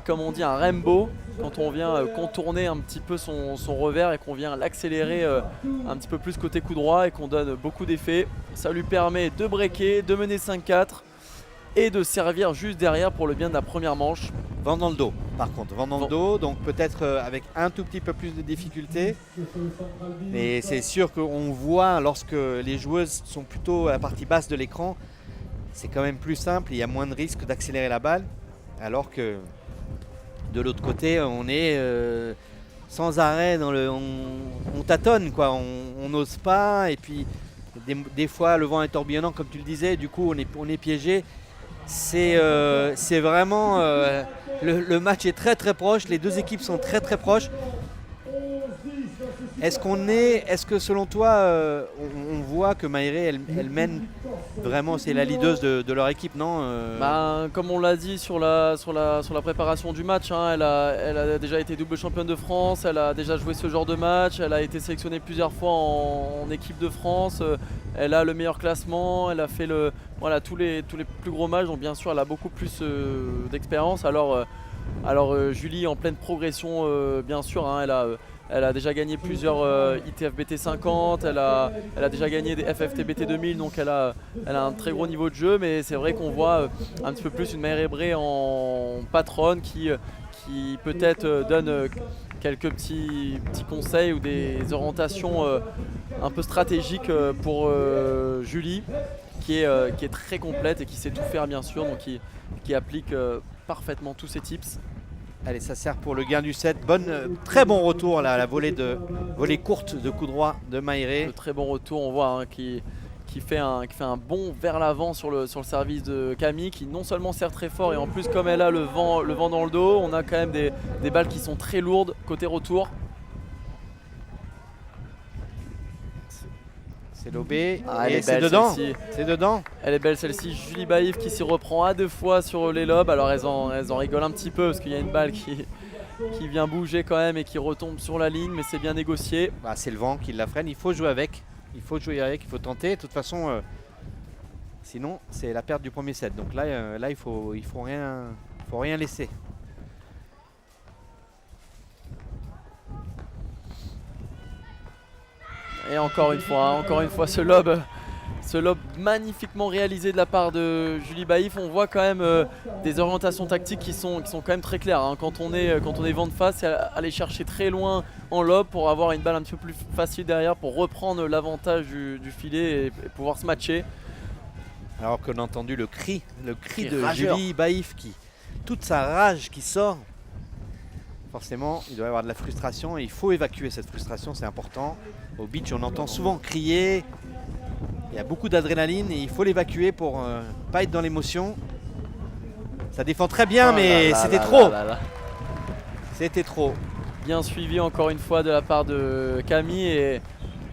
comme on dit un rainbow quand on vient contourner un petit peu son revers et qu'on vient l'accélérer un petit peu plus côté coup droit et qu'on donne beaucoup d'effets. Ça lui permet de breaker, de mener 5-4 et de servir juste derrière pour le bien de la première manche. Vent dans le dos, par contre, vent dans le dos, donc peut-être avec un tout petit peu plus de difficulté. Mais c'est sûr qu'on voit lorsque les joueuses sont plutôt à la partie basse de l'écran, c'est quand même plus simple, il y a moins de risque d'accélérer la balle. Alors que de l'autre côté, on est sans arrêt, on tâtonne, quoi. On n'ose pas et puis des fois le vent est tourbillonnant comme tu le disais, du coup on est piégé. C'est vraiment le match est très très proche, les deux équipes sont très très proches. Est-ce que selon toi on voit que Maéré elle mène vraiment, c'est la leaduse de leur équipe, non Comme on l'a dit sur la préparation du match, elle a déjà été double championne de France, elle a déjà joué ce genre de match, elle a été sélectionnée plusieurs fois en équipe de France, elle a le meilleur classement, elle a fait tous les plus gros matchs, donc bien sûr elle a beaucoup plus d'expérience. Alors Julie en pleine progression, bien sûr, elle a déjà gagné plusieurs ITF BT 50, elle a déjà gagné des FFT BT 2000, donc elle a un très gros niveau de jeu, mais c'est vrai qu'on voit un petit peu plus une Maéré Bré en patronne qui peut-être donne quelques petits conseils ou des orientations un peu stratégiques pour Julie, qui est très complète et qui sait tout faire bien sûr, donc qui applique parfaitement tous ses tips. Allez, ça sert pour le gain du set. Très bon retour là, la volée courte de coup droit de Maéré. Très bon retour, on voit qui fait un bond vers l'avant sur le service de Camille, qui non seulement sert très fort et en plus comme elle a le vent dans le dos, on a quand même des balles qui sont très lourdes côté retour. C'est lobé et c'est dedans. C'est dedans. Elle est belle celle-ci. Julie Baïf qui s'y reprend à 2 fois sur les lobes. Alors elles en rigolent un petit peu parce qu'il y a une balle qui vient bouger quand même et qui retombe sur la ligne, mais c'est bien négocié. C'est le vent qui la freine, il faut jouer avec. Il faut tenter. De toute façon, sinon c'est la perte du premier set. Donc là il faut rien laisser. Et encore une fois ce lob magnifiquement réalisé de la part de Julie Baïf. On voit quand même des orientations tactiques qui sont quand même très claires. Quand on est vent de face, c'est aller chercher très loin en lob pour avoir une balle un petit peu plus facile derrière pour reprendre l'avantage du filet et pouvoir se matcher. Alors qu'on a entendu le cri de Julie Baïf, toute sa rage qui sort. Forcément, il doit y avoir de la frustration et il faut évacuer cette frustration, c'est important. Au beach, on entend souvent crier, il y a beaucoup d'adrénaline et il faut l'évacuer pour pas être dans l'émotion. Ça défend très bien, mais c'était trop. C'était trop. Bien suivi encore une fois de la part de Camille et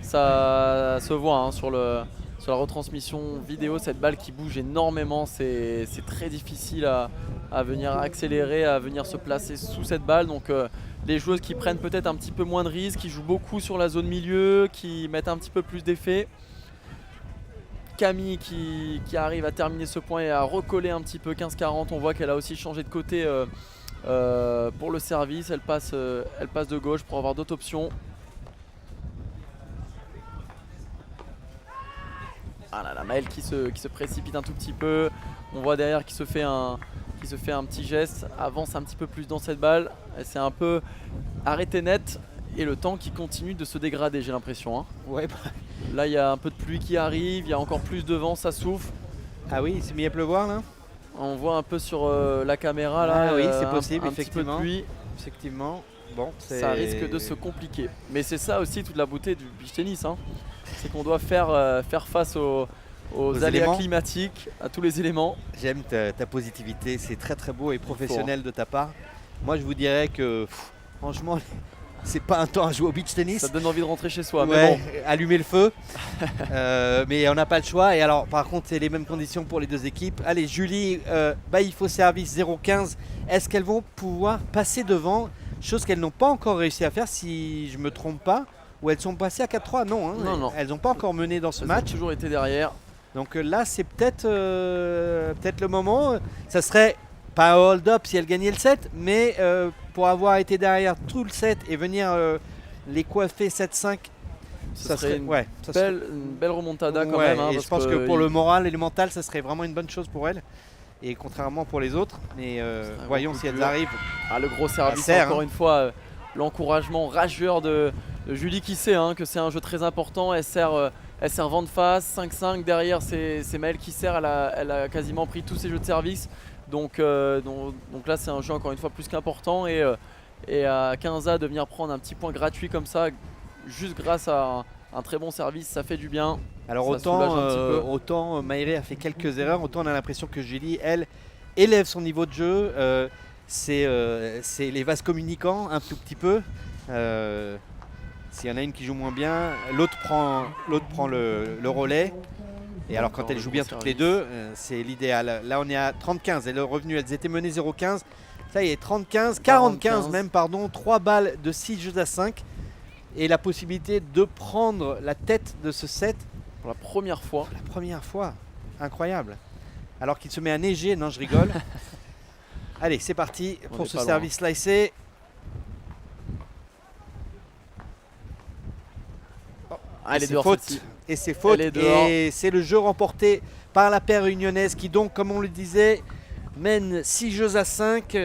ça se voit sur la retransmission vidéo, cette balle qui bouge énormément, c'est très difficile à venir accélérer, à venir se placer sous cette balle. Donc les joueuses qui prennent peut-être un petit peu moins de risques, qui jouent beaucoup sur la zone milieu, qui mettent un petit peu plus d'effet. Camille qui arrive à terminer ce point et à recoller un petit peu 15-40. On voit qu'elle a aussi changé de côté pour le service. Elle passe de gauche pour avoir d'autres options. Ah là là, Maëlle qui se précipite un tout petit peu. On voit derrière qui se fait un petit geste, avance un petit peu plus dans cette balle. Elle s'est un peu arrêtée net et le temps qui continue de se dégrader, j'ai l'impression. Hein. Ouais. Là, il y a un peu de pluie qui arrive, il y a encore plus de vent, ça souffle. Ah oui, il s'est mis à pleuvoir là. On voit un peu sur la caméra là. Ah oui, c'est possible, un petit peu de pluie. Effectivement. Bon, ça risque de se compliquer. Mais c'est ça aussi toute la beauté du beach tennis. Hein. C'est qu'on doit faire face aux aléas climatiques, à tous les éléments. J'aime ta positivité, c'est très très beau et professionnel de ta part. Moi je vous dirais que franchement c'est pas un temps à jouer au beach tennis. Ça donne envie de rentrer chez soi. Ouais, mais bon. Allumer le feu. Mais on n'a pas le choix. Et alors par contre c'est les mêmes conditions pour les deux équipes. Allez Julie, il faut service 0-15. Est-ce qu'elles vont pouvoir passer devant? Chose qu'elles n'ont pas encore réussi à faire si je me trompe pas. Ou elles sont passées à 4-3? Non, hein. Non. Elles n'ont pas encore mené dans ce match. Elles ont toujours été derrière. Donc là c'est peut-être le moment. Ça serait pas un hold-up si elles gagnaient le set, mais pour avoir été derrière tout le set et venir les coiffer 7-5, ça serait une belle remontada quand même. Hein, et je pense que pour le moral et le mental, ça serait vraiment une bonne chose pour elles. Et contrairement pour les autres, mais voyons si elles arrivent. Ah, le gros service, encore une fois, l'encouragement rageur de Julie qui sait que c'est un jeu très important. Elle sert vent de face, 5-5 derrière, c'est Maëlle qui sert. Elle a quasiment pris tous ses jeux de service. Donc là c'est un jeu encore une fois plus qu'important et à 15A de venir prendre un petit point gratuit comme ça juste grâce à un très bon service, ça fait du bien. Alors autant Maïré a fait quelques erreurs, autant on a l'impression que Julie elle élève son niveau de jeu. C'est les vases communicants un tout petit peu. S'il y en a une qui joue moins bien, l'autre prend le relais. Et alors quand elles jouent bien toutes les deux, c'est l'idéal. Là on est à 30-15, elle est revenue, elles étaient menées 0-15. Ça y est, 30-15, 40-15 même, pardon, 3 balles de 6 jeux à 5. Et la possibilité de prendre la tête de ce set. Pour la première fois. La première fois, incroyable. Alors qu'il se met à neiger, non je rigole. Allez c'est parti pour ce service slicé. Elle est dehors, faute. Et c'est faute. Et c'est le jeu remporté par la paire réunionnaise qui donc, comme on le disait, mène 6 jeux à 5.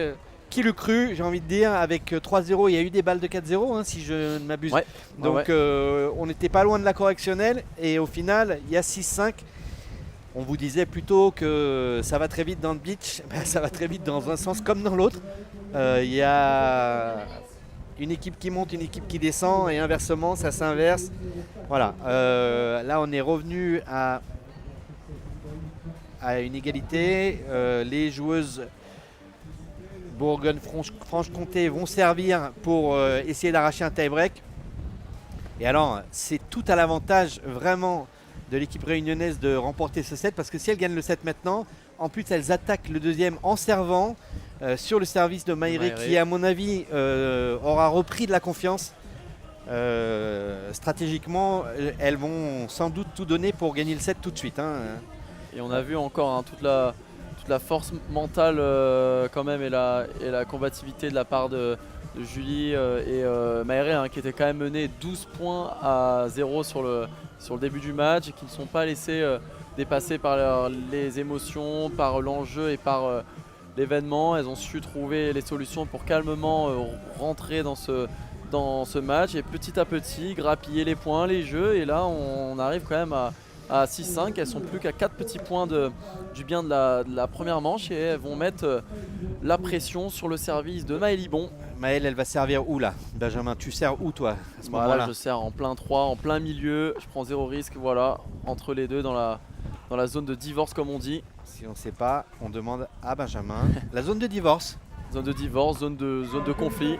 Qui l'eût cru, j'ai envie de dire, avec 3-0, il y a eu des balles de 4-0 si je ne m'abuse. Ouais. Donc on n'était pas loin de la correctionnelle et au final il y a 6-5. On vous disait plutôt que ça va très vite dans le beach, ça va très vite dans un sens comme dans l'autre. Il y a une équipe qui monte, une équipe qui descend et inversement ça s'inverse. Voilà, là on est revenu à une égalité. Les joueuses Bourgogne-Franche-Comté vont servir pour essayer d'arracher un tie-break. Et alors c'est tout à l'avantage vraiment de l'équipe réunionnaise de remporter ce set parce que si elles gagnent le set maintenant, en plus elles attaquent le deuxième en servant sur le service de Maïré qui à mon avis aura repris de la confiance. Stratégiquement elles vont sans doute tout donner pour gagner le set tout de suite. Et on a vu encore toute la force mentale quand même et la combativité de la part de Julie et Maïré qui était quand même mené 12 points à 0 sur le début du match et qui ne sont pas laissés dépasser par les émotions, par l'enjeu et par l'événement. Elles ont su trouver les solutions pour calmement rentrer dans ce match et petit à petit grappiller les points, les jeux. Et là on arrive quand même à 6-5, elles sont plus qu'à 4 petits points du bien de la première manche et elles vont mettre la pression sur le service de Maëlle Libon. Maëlle, elle va servir où là? Benjamin, tu sers où toi à ce moment-là? Je sers en plein 3, en plein milieu, je prends 0 risque, voilà, entre les deux dans la zone de divorce comme on dit. Si on ne sait pas, on demande à Benjamin. La zone de divorce. Zone de divorce, zone de conflit.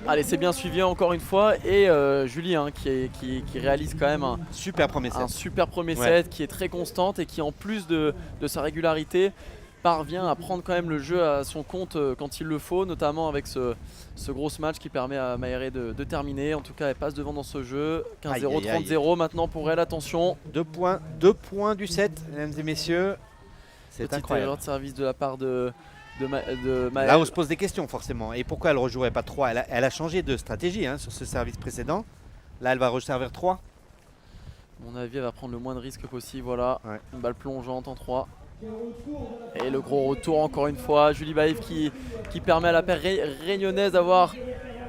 Allez, c'est bien suivi encore une fois. Et Julie qui réalise quand même un super premier set qui est très constante et qui en plus de sa régularité parvient à prendre quand même le jeu à son compte quand il le faut, notamment avec ce gros match qui permet à Maéré de terminer. En tout cas, elle passe devant dans ce jeu. 15-0, 30-0 maintenant pour elle, attention. 2 points du set, mesdames et messieurs. C'est Petit incroyable. erreur de service de la part de Maëlle. Là, on se pose des questions forcément. Et pourquoi elle ne rejouerait pas 3 elle a changé de stratégie sur ce service précédent. Là, elle va resservir 3. À mon avis, elle va prendre le moins de risques possible. Voilà, Ouais. une balle plongeante en 3. Et le gros retour encore une fois. Julie Baïf qui permet à la paire réunionnaise d'avoir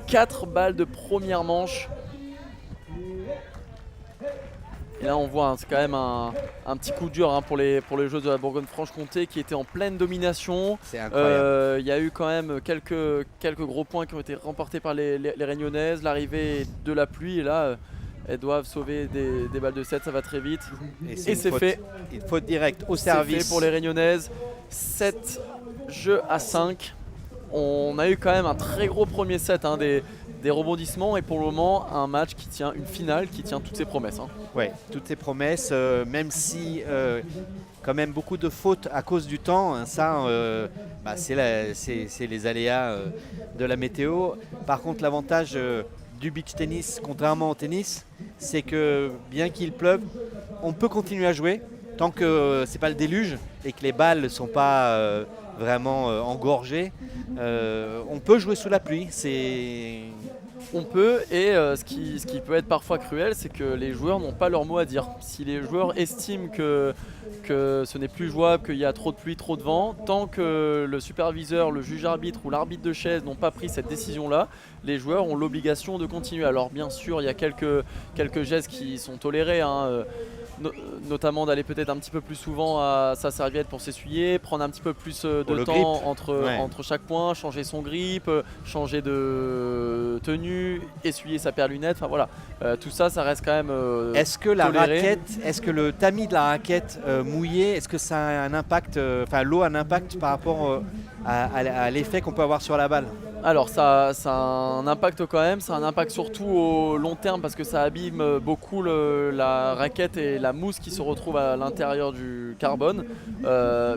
4 balles de première manche. Et là on voit c'est quand même un petit coup dur pour les joueurs de la Bourgogne-Franche-Comté qui étaient en pleine domination. C'est incroyable. Il y a eu quand même quelques gros points qui ont été remportés par les Réunionnaises. L'arrivée de la pluie et là elles doivent sauver des balles de 7, ça va très vite. Et c'est fait. Une faute directe au C'est service. fait pour les Réunionnaises. 7 jeux à 5. On a eu quand même un très gros premier set, des rebondissements et pour le moment un match qui tient, une finale qui tient toutes ses promesses. Ouais, toutes ces promesses, même si quand même beaucoup de fautes à cause du temps, c'est les aléas de la météo. Par contre, l'avantage du beach tennis, contrairement au tennis, c'est que bien qu'il pleuve, on peut continuer à jouer tant que c'est pas le déluge et que les balles ne sont pas vraiment engorgées. On peut jouer sous la pluie. On peut, et ce qui peut être parfois cruel, c'est que les joueurs n'ont pas leur mot à dire. Si les joueurs estiment que ce n'est plus jouable, qu'il y a trop de pluie, trop de vent, tant que le superviseur, le juge arbitre ou l'arbitre de chaise n'ont pas pris cette décision-là, les joueurs ont l'obligation de continuer. Alors bien sûr, il y a quelques gestes qui sont tolérés, notamment d'aller peut-être un petit peu plus souvent à sa serviette pour s'essuyer, prendre un petit peu plus de temps entre chaque point, changer son grip, changer de tenue, essuyer sa paire de lunettes, enfin voilà, tout ça, ça reste quand même Est-ce que la toléré. raquette, est-ce que le tamis de la raquette mouillé, est-ce que ça a un impact, l'eau a un impact par rapport à l'effet qu'on peut avoir sur la balle? Alors ça a un impact quand même, ça a un impact surtout au long terme parce que ça abîme beaucoup la raquette et la mousse qui se retrouve à l'intérieur du carbone.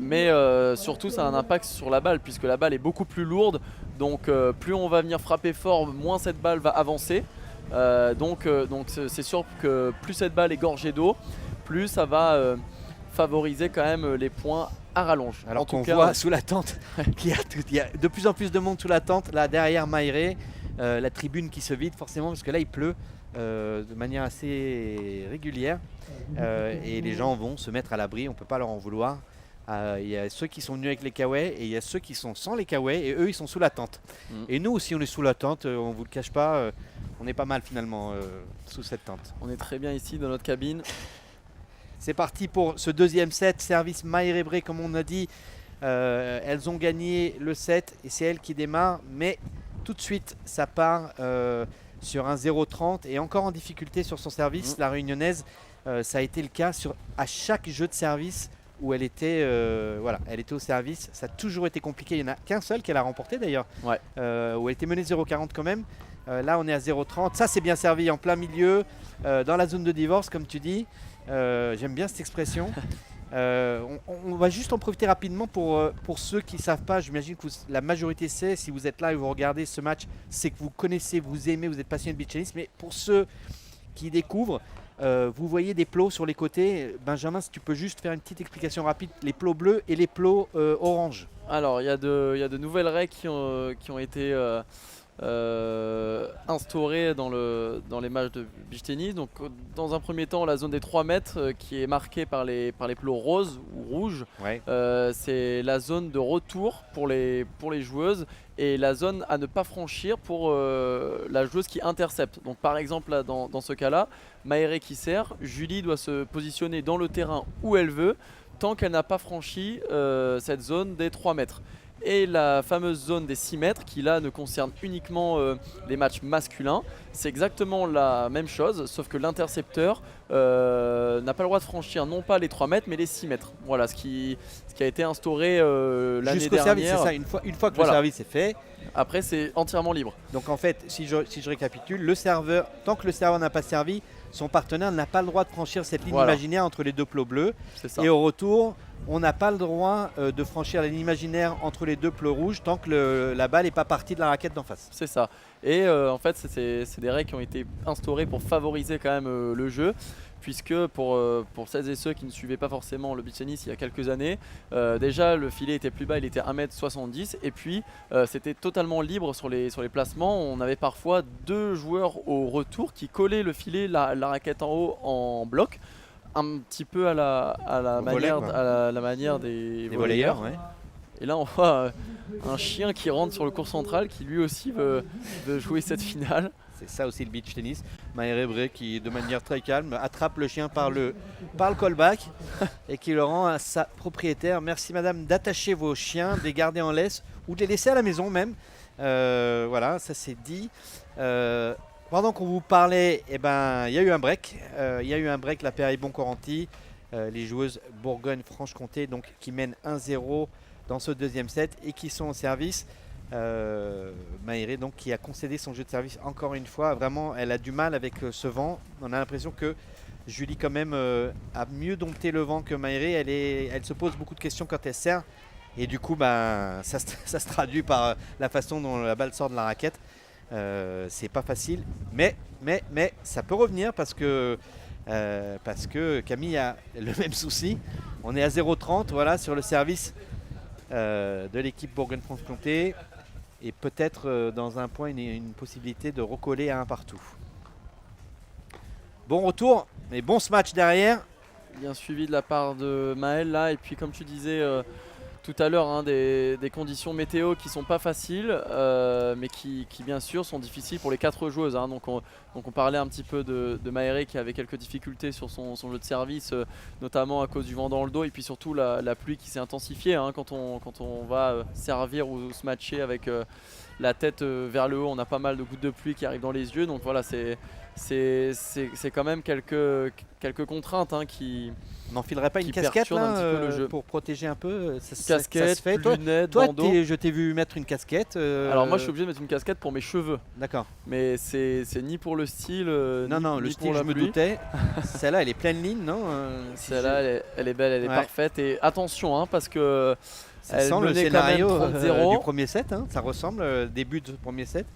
Mais surtout ça a un impact sur la balle puisque la balle est beaucoup plus lourde. Donc plus on va venir frapper fort, moins cette balle va avancer. Donc c'est sûr que plus cette balle est gorgée d'eau, plus ça va favoriser quand même les points à rallonge. Alors qu'on voit sous la tente qu'il y a de plus en plus de monde sous la tente. Là derrière Maéré, la tribune qui se vide forcément parce que là il pleut de manière assez régulière et les gens vont se mettre à l'abri, on ne peut pas leur en vouloir. Il y a ceux qui sont venus avec les kawaii et il y a ceux qui sont sans les kawaii et eux ils sont sous la tente. Et nous aussi on est sous la tente, on ne vous le cache pas, on est pas mal finalement sous cette tente. On est très bien ici dans notre cabine. C'est parti pour ce deuxième set, service Maéré Bré comme on a dit. Elles ont gagné le set et c'est elles qui démarrent, mais tout de suite ça part sur un 0-30 et encore en difficulté sur son service. La réunionnaise, ça a été le cas à chaque jeu de service où elle était, elle était au service. Ça a toujours été compliqué, il n'y en a qu'un seul qu'elle a remporté d'ailleurs, où elle était menée 0-40 quand même. Là on est à 0-30, ça c'est bien servi en plein milieu, dans la zone de divorce comme tu dis. J'aime bien cette expression. On va juste en profiter rapidement pour ceux qui ne savent pas. J'imagine que la majorité sait, si vous êtes là et vous regardez ce match, c'est que vous connaissez, vous aimez, vous êtes passionné de beach tennis. Mais pour ceux qui découvrent, vous voyez des plots sur les côtés. Benjamin, si tu peux juste faire une petite explication rapide, les plots bleus et les plots orange. Alors il y a de nouvelles règles qui ont été instauré dans les matchs de beach tennis. Donc dans un premier temps, la zone des 3 mètres qui est marquée par les plots roses ou rouges, c'est la zone de retour pour les joueuses et la zone à ne pas franchir pour la joueuse qui intercepte. Donc par exemple là, dans ce cas là, Maéré qui sert, Julie doit se positionner dans le terrain où elle veut tant qu'elle n'a pas franchi cette zone des 3 mètres. Et la fameuse zone des 6 mètres qui là ne concerne uniquement les matchs masculins, c'est exactement la même chose sauf que l'intercepteur n'a pas le droit de franchir non pas les 3 mètres mais les 6 mètres. Voilà ce qui a été instauré l'année Jusqu'au dernière. Service, c'est ça, une fois que le service est fait. Après c'est entièrement libre. Donc en fait, si je récapitule, le serveur, tant que le serveur n'a pas servi, son partenaire n'a pas le droit de franchir cette ligne Voilà. imaginaire entre les deux plots bleus. C'est ça. Et au retour, on n'a pas le droit de franchir la ligne imaginaire entre les deux plots rouges tant que la balle n'est pas partie de la raquette d'en face. C'est ça. Et en fait, c'est des règles qui ont été instaurées pour favoriser quand même le jeu. Puisque pour celles et ceux qui ne suivaient pas forcément le beach tennis il y a quelques années, déjà le filet était plus bas, il était 1,70 m et puis c'était totalement libre sur les placements. On avait parfois 2 joueurs au retour qui collaient le filet, la raquette en haut en bloc, un petit peu à la manière des volleyeurs. Ouais. Et là on voit un chien qui rentre sur le court central qui lui aussi veut jouer cette finale. C'est ça aussi le beach tennis. Maher Ebré qui de manière très calme attrape le chien par le callback et qui le rend à sa propriétaire. Merci madame d'attacher vos chiens, de les garder en laisse ou de les laisser à la maison même. Voilà, ça c'est dit. Pendant qu'on vous parlait, il y a eu un break. La Paris-Bon-Corenty, les joueuses Bourgogne-Franche-Comté donc, qui mènent 1-0 dans ce deuxième set et qui sont au service. Maher donc qui a concédé son jeu de service encore une fois. Vraiment, elle a du mal avec ce vent. On a l'impression que Julie quand même a mieux dompté le vent que Maher. Elle se pose beaucoup de questions quand elle sert. Et du coup, ça se traduit par la façon dont la balle sort de la raquette. C'est pas facile, mais ça peut revenir parce que Camille a le même souci. On est à 0,30 voilà, sur le service de l'équipe Bourgogne-Franche-Comté. Et peut-être dans un point une possibilité de recoller à un partout. Bon retour, mais bon ce match derrière. Bien suivi de la part de Maëlle là, et puis comme tu disais tout à l'heure, hein, des conditions météo qui sont pas faciles, mais qui bien sûr sont difficiles pour les 4 joueuses. Hein. Donc on parlait un petit peu de Maher qui avait quelques difficultés sur son jeu de service, notamment à cause du vent dans le dos, et puis surtout la pluie qui s'est intensifiée hein, quand on va servir ou se matcher avec la tête vers le haut. On a pas mal de gouttes de pluie qui arrivent dans les yeux, donc voilà, c'est quand même quelques contraintes hein, qui... On n'enfilerait pas une casquette là, pour protéger un peu casquette, ça se fait. lunettes, toi bandeau. je t'ai vu mettre une casquette. Alors moi je suis obligé de mettre une casquette pour mes cheveux. D'accord. Mais c'est ni pour le style, non, ni le pour style la je me pluie. doutais. Celle-là elle est pleine ligne, non Celle-là elle est belle, elle est parfaite. Et attention hein, parce que ça elle sent le menait scénario quand même 30-0. du premier set. Hein. Ça ressemble début du premier set.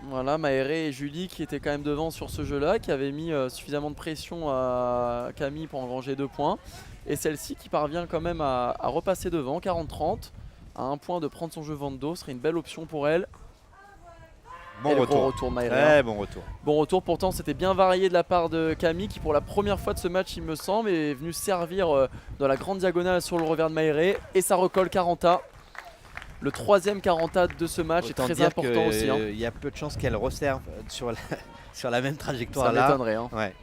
Voilà, Maher et Julie qui étaient quand même devant sur ce jeu-là, qui avaient mis suffisamment de pression à Camille pour engranger 2 points. Et celle-ci qui parvient quand même à repasser devant, 40-30, à 1 point de prendre son jeu Vando, serait une belle option pour elle. Bon retour Maher. Très bon retour. Bon retour, pourtant c'était bien varié de la part de Camille qui pour la première fois de ce match il me semble est venue servir dans la grande diagonale sur le revers de Maher et ça recolle 40A. Le 3e 40A de ce match Autant est très dire important aussi. Hein. Il y a peu de chances qu'elle resserve sur la même trajectoire Ça là. m'étonnerait. Hein. Ouais.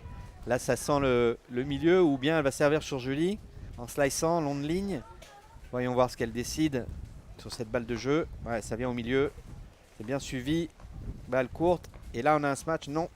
Là ça sent le milieu ou bien elle va servir sur Julie en sliçant long de ligne. Voyons voir ce qu'elle décide sur cette balle de jeu. Ouais, ça vient au milieu. C'est bien suivi. Balle courte. Et là on a un smash. Non.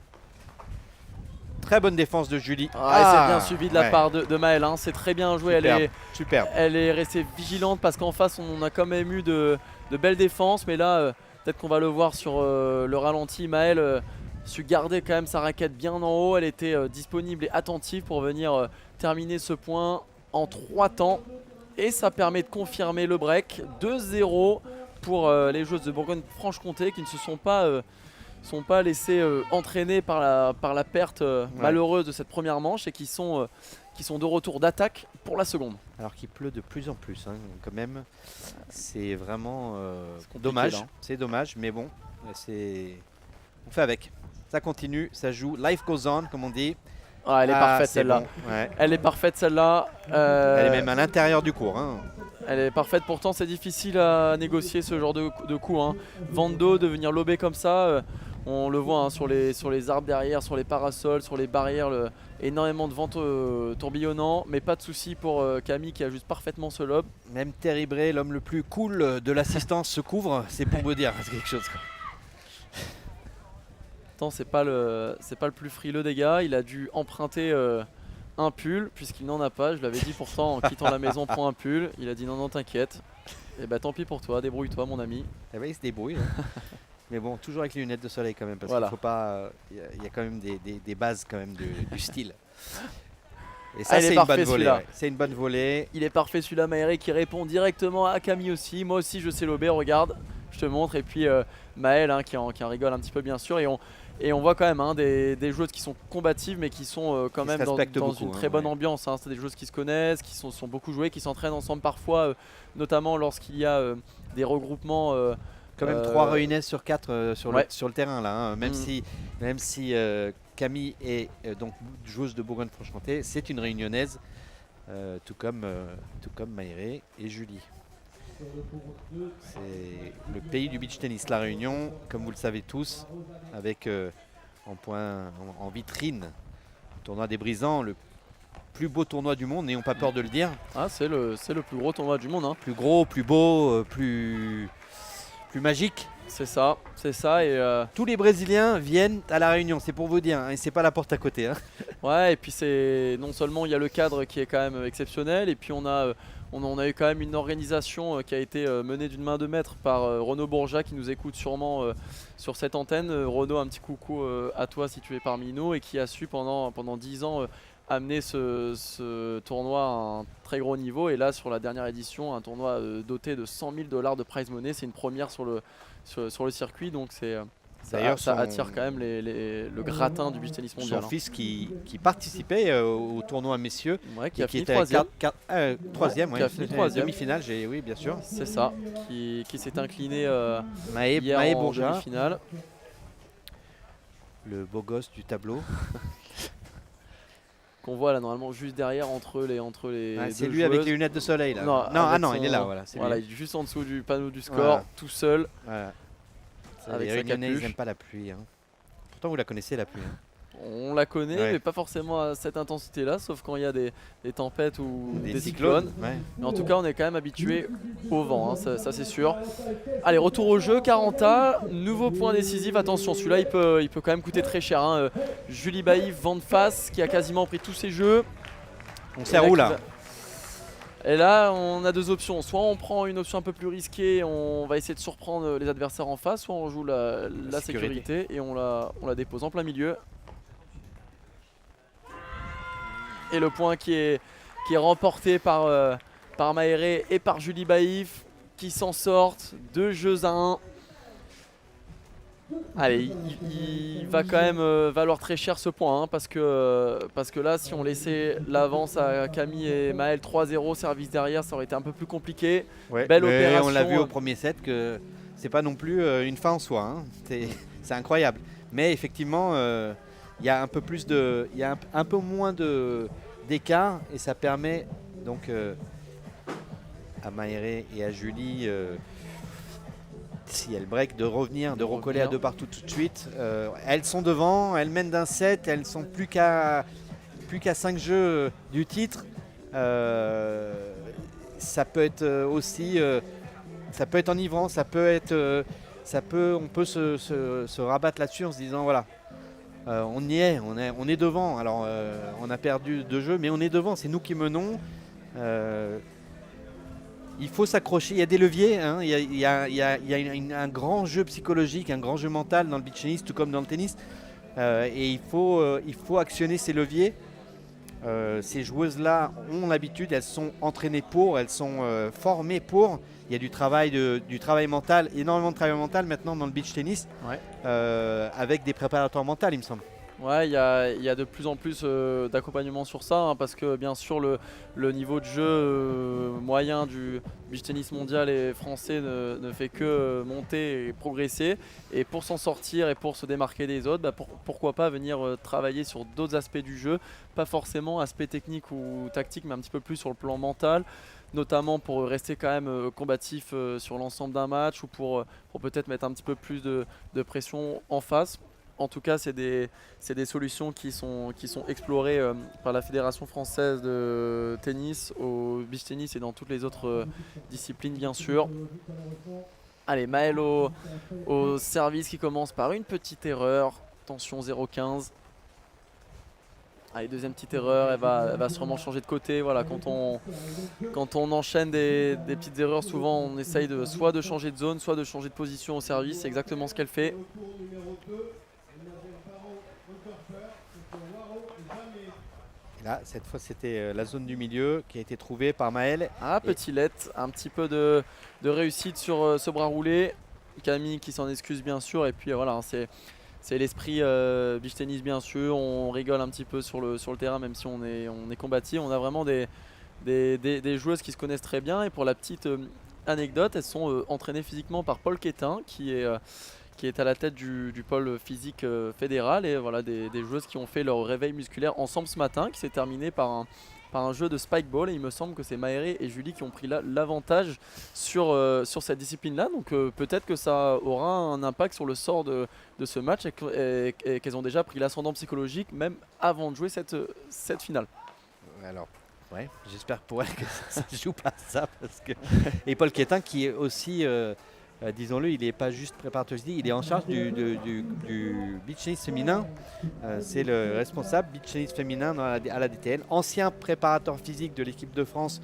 Très bonne défense de Julie. C'est bien suivi de la part de Maëlle. Hein. C'est très bien joué. Superbe. Elle est restée vigilante parce qu'en face on a quand même eu de belles défenses. Mais là peut-être qu'on va le voir sur le ralenti. Maëlle su garder quand même sa raquette bien en haut. Elle était disponible et attentive pour venir terminer ce point en 3 temps. Et ça permet de confirmer le break. 2-0 pour les joueuses de Bourgogne-Franche-Comté qui ne se sont pas laissées entraîner par la perte malheureuse de cette première manche et qui sont de retour d'attaque pour la seconde. Alors qu'il pleut de plus en plus, hein, quand même. C'est vraiment compliqué, dommage. là. C'est dommage, mais bon, on fait avec. Ça continue, ça joue. Life goes on, comme on dit. Elle est parfaite c'est celle-là. bon, ouais. Elle est parfaite celle-là. Elle est même à l'intérieur du court. Hein. Elle est parfaite, pourtant c'est difficile à négocier ce genre de coup. Hein. Vando, de venir lober comme ça, on le voit hein, sur les arbres derrière, sur les parasols, sur les barrières, énormément de vent tourbillonnant, mais pas de souci pour Camille qui ajuste parfaitement ce lob. Même Terry Bray, l'homme le plus cool de l'assistance, se couvre. C'est pour vous dire, c'est quelque chose. Quoi. Pourtant c'est pas le plus frileux des gars, il a dû emprunter un pull puisqu'il n'en a pas. Je l'avais dit pourtant en quittant la maison, prends un pull. Il a dit non t'inquiète. Et bah tant pis pour toi, débrouille-toi mon ami. Eh ben, il se débrouille. Hein. Mais bon, toujours avec les lunettes de soleil quand même, parce Voilà. qu'il faut pas. Il y a quand même des bases quand même du style. Et ça, il est c'est une bonne parfait, volée. celui-là. Ouais. C'est une bonne volée. Il est parfait celui-là, Maéré qui répond directement à Camille aussi. Moi aussi je sais lober, regarde, je te montre. Et puis Maël hein, qui en rigole un petit peu bien sûr. Et on voit quand même hein, des joueuses qui sont combatives mais qui sont quand Qui même se dans respectent beaucoup, une hein, très bonne ouais. ambiance. Hein. C'est des joueuses qui se connaissent, qui sont beaucoup jouées, qui s'entraînent ensemble parfois, notamment lorsqu'il y a des regroupements. Quand même 3 Réunionnaises sur 4 Ouais. sur le terrain là. Hein. Même Mm. si Camille est donc joueuse de Bourgogne-Franche-Comté, c'est une Réunionnaise, tout comme Maïré et Julie. C'est le pays du beach tennis, la Réunion, comme vous le savez tous, avec en vitrine le tournoi des Brisants, le plus beau tournoi du monde, n'ayons pas peur de le dire. Ah, c'est le plus gros tournoi du monde. Hein. Plus gros, plus beau, plus magique. C'est ça. Et Tous les Brésiliens viennent à la Réunion, c'est pour vous dire, hein, et c'est pas la porte à côté. Hein. ouais, et puis c'est non seulement il y a le cadre qui est quand même exceptionnel, et puis on a eu quand même une organisation qui a été menée d'une main de maître par Renaud Bourgeat qui nous écoute sûrement sur cette antenne. Renaud, un petit coucou à toi si tu es parmi nous et qui a su pendant 10 ans amener ce tournoi à un très gros niveau. Et là sur la dernière édition, un tournoi doté de 100 000 $ de prize money, c'est une première sur le circuit, donc D'ailleurs, ça attire quand même le gratin du beach tennis mondial. Son fils qui participait au tournoi messieurs, Ouais, qui a fini était troisième. troisième, Qui a fini troisième. demi-finale, oui bien sûr. C'est ça, qui s'est incliné hier Maë en Bourgeat, demi-finale. le beau gosse du tableau. Qu'on voit là normalement juste derrière entre les C'est deux lui avec joueuses. les lunettes de soleil là. avec non, son- il est là, voilà. C'est Voilà, lui. il est juste en dessous du panneau du score, Voilà. tout seul. Voilà. Avec Les sa Réunionnais, ils capuche. n'aiment pas la pluie. Hein. Pourtant, vous la connaissez la pluie. Hein. On la connaît, Ouais. mais pas forcément à cette intensité-là, sauf quand il y a des tempêtes ou des cyclones. cyclones. Ouais. Mais en tout cas, on est quand même habitué au vent, hein, ça c'est sûr. Allez, retour au jeu, 40A, nouveau point décisif. Attention, celui-là il peut quand même coûter très cher. Hein. Julie Bailly, vent de face, qui a quasiment pris tous ses jeux. On sert où là? Et là, on a deux options. Soit on prend une option un peu plus risquée, on va essayer de surprendre les adversaires en face, soit on joue la sécurité et on la dépose en plein milieu. Et le point qui est remporté par Maéré et par Julie Baïf, qui s'en sortent 2 jeux à 1. Allez, il va quand même valoir très cher ce point, hein, parce que là, si on laissait l'avance à Camille et Maël 3-0, service derrière, ça aurait été un peu plus compliqué. Ouais. Belle Mais opération. on l'a vu au premier set que c'est pas non plus une fin en soi. Hein. C'est incroyable. Mais effectivement, il y a un peu plus il y a un peu moins d'écart et ça permet donc à Maéré et à Julie, si elles break, de revenir, de recoller à 2 partout tout de suite. Elles sont devant, elles mènent d'un set, elles sont plus qu'à 5 jeux du titre. Ça peut être aussi, ça peut être enivrant, on peut se rabattre là-dessus en se disant voilà, on y est, on est devant. Alors on a perdu 2 jeux, mais on est devant, c'est nous qui menons. Il faut s'accrocher, il y a des leviers, hein. Il y a un grand jeu psychologique, un grand jeu mental dans le beach tennis, tout comme dans le tennis. Et il faut actionner ces leviers. Ces joueuses-là ont l'habitude, elles sont entraînées pour, elles sont formées pour. Il y a du travail mental, énormément de travail mental maintenant dans le beach tennis, Ouais. avec des préparateurs mentaux, il me semble. Ouais, il y a de plus en plus d'accompagnement sur ça, hein, parce que bien sûr le niveau de jeu moyen du beach tennis mondial et français ne fait que monter et progresser. Et pour s'en sortir et pour se démarquer des autres, pourquoi pas venir travailler sur d'autres aspects du jeu, pas forcément aspect technique ou tactique, mais un petit peu plus sur le plan mental, notamment pour rester quand même combatif sur l'ensemble d'un match ou pour peut-être mettre un petit peu plus de pression en face. En tout cas, c'est des solutions qui sont explorées par la Fédération française de tennis, au beach tennis et dans toutes les autres disciplines, bien sûr. Allez, Maël au service qui commence par une petite erreur. Attention, 0-15. Allez, deuxième petite erreur, elle va sûrement changer de côté. Voilà, quand on enchaîne des petites erreurs, souvent on essaye soit de changer de zone, soit de changer de position au service. C'est exactement ce qu'elle fait. Là, cette fois, c'était la zone du milieu qui a été trouvée par Maël. Ah, petit let, un petit peu de réussite sur ce bras roulé. Camille qui s'en excuse bien sûr. Et puis voilà, c'est l'esprit beach tennis bien sûr. On rigole un petit peu sur le terrain même si on est combatif. On a vraiment des joueuses qui se connaissent très bien. Et pour la petite anecdote, elles sont entraînées physiquement par Paul Quétin qui est à la tête du pôle physique fédéral. Et voilà, des joueuses qui ont fait leur réveil musculaire ensemble ce matin, qui s'est terminé par un jeu de spike ball. Et il me semble que c'est Maëré et Julie qui ont pris l'avantage sur cette discipline-là. Donc peut-être que ça aura un impact sur le sort de ce match et qu'elles ont déjà pris l'ascendant psychologique même avant de jouer cette finale. Alors, ouais, j'espère pour elle que ça ne joue pas ça. Et Paul Quétin qui est aussi... disons-le, il n'est pas juste préparateur physique, il est en charge du beach tennis féminin. C'est le responsable beach tennis féminin à la DTN. Ancien préparateur physique de l'équipe de France,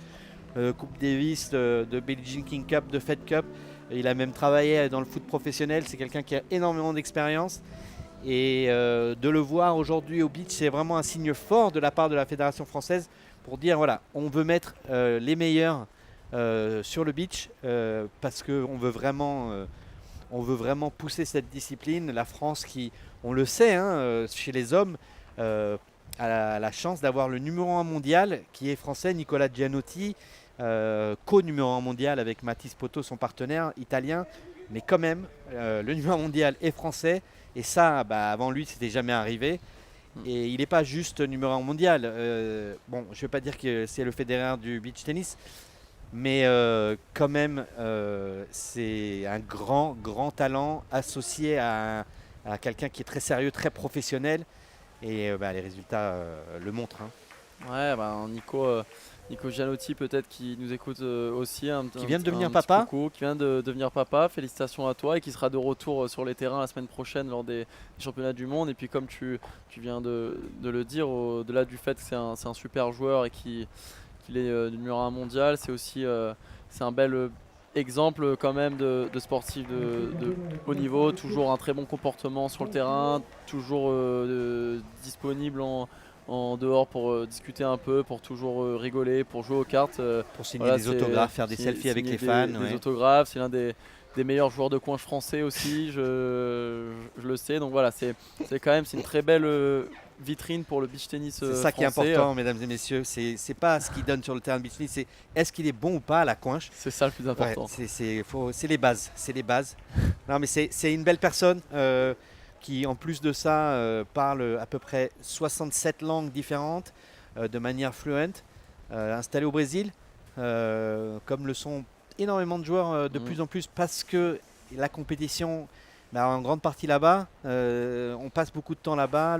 Coupe Davis, de Billie Jean King Cup, de Fed Cup. Il a même travaillé dans le foot professionnel. C'est quelqu'un qui a énormément d'expérience. Et de le voir aujourd'hui au beach, c'est vraiment un signe fort de la part de la Fédération française pour dire voilà, on veut mettre les meilleurs sur le beach parce qu'on veut vraiment pousser cette discipline. La France qui, on le sait, chez les hommes, a la chance d'avoir le numéro 1 mondial qui est français, Nicolas Gianotti, co-numéro 1 mondial avec Mathis Poto, son partenaire italien. Mais quand même, le numéro 1 mondial est français et ça, avant lui, c'était jamais arrivé. Et il n'est pas juste numéro 1 mondial. Bon, je ne vais pas dire que c'est le Federer du beach tennis, mais quand même, c'est un grand talent associé à quelqu'un qui est très sérieux, très professionnel. Et les résultats le montrent. Ouais, Nico Gianotti peut-être qui nous écoute aussi. Qui vient de devenir papa. Qui vient de devenir papa. Félicitations à toi et qui sera de retour sur les terrains la semaine prochaine lors des championnats du monde. Et puis comme tu viens de le dire, au-delà du fait que c'est un super joueur et qu'il est numéro 1 mondial, c'est aussi c'est un bel exemple quand même de sportif de haut niveau, toujours un très bon comportement sur le terrain, toujours disponible en dehors pour discuter un peu, pour toujours rigoler, pour jouer aux cartes. Pour signer des autographes, faire des selfies avec les fans. Des autographes, c'est l'un des meilleurs joueurs de coinche français aussi, je le sais. Donc voilà, c'est une très belle vitrine pour le beach tennis français. C'est ça qui est important, mesdames et messieurs. C'est pas ce qu'il donne sur le terrain de beach tennis, c'est est-ce qu'il est bon ou pas à la coinche. C'est ça le plus important. Ouais, c'est les bases. Non, mais c'est une belle personne qui, en plus de ça, parle à peu près 67 langues différentes de manière fluente, installée au Brésil, comme le sont énormément de joueurs de plus en plus, parce que la compétition, en grande partie là-bas, on passe beaucoup de temps là-bas.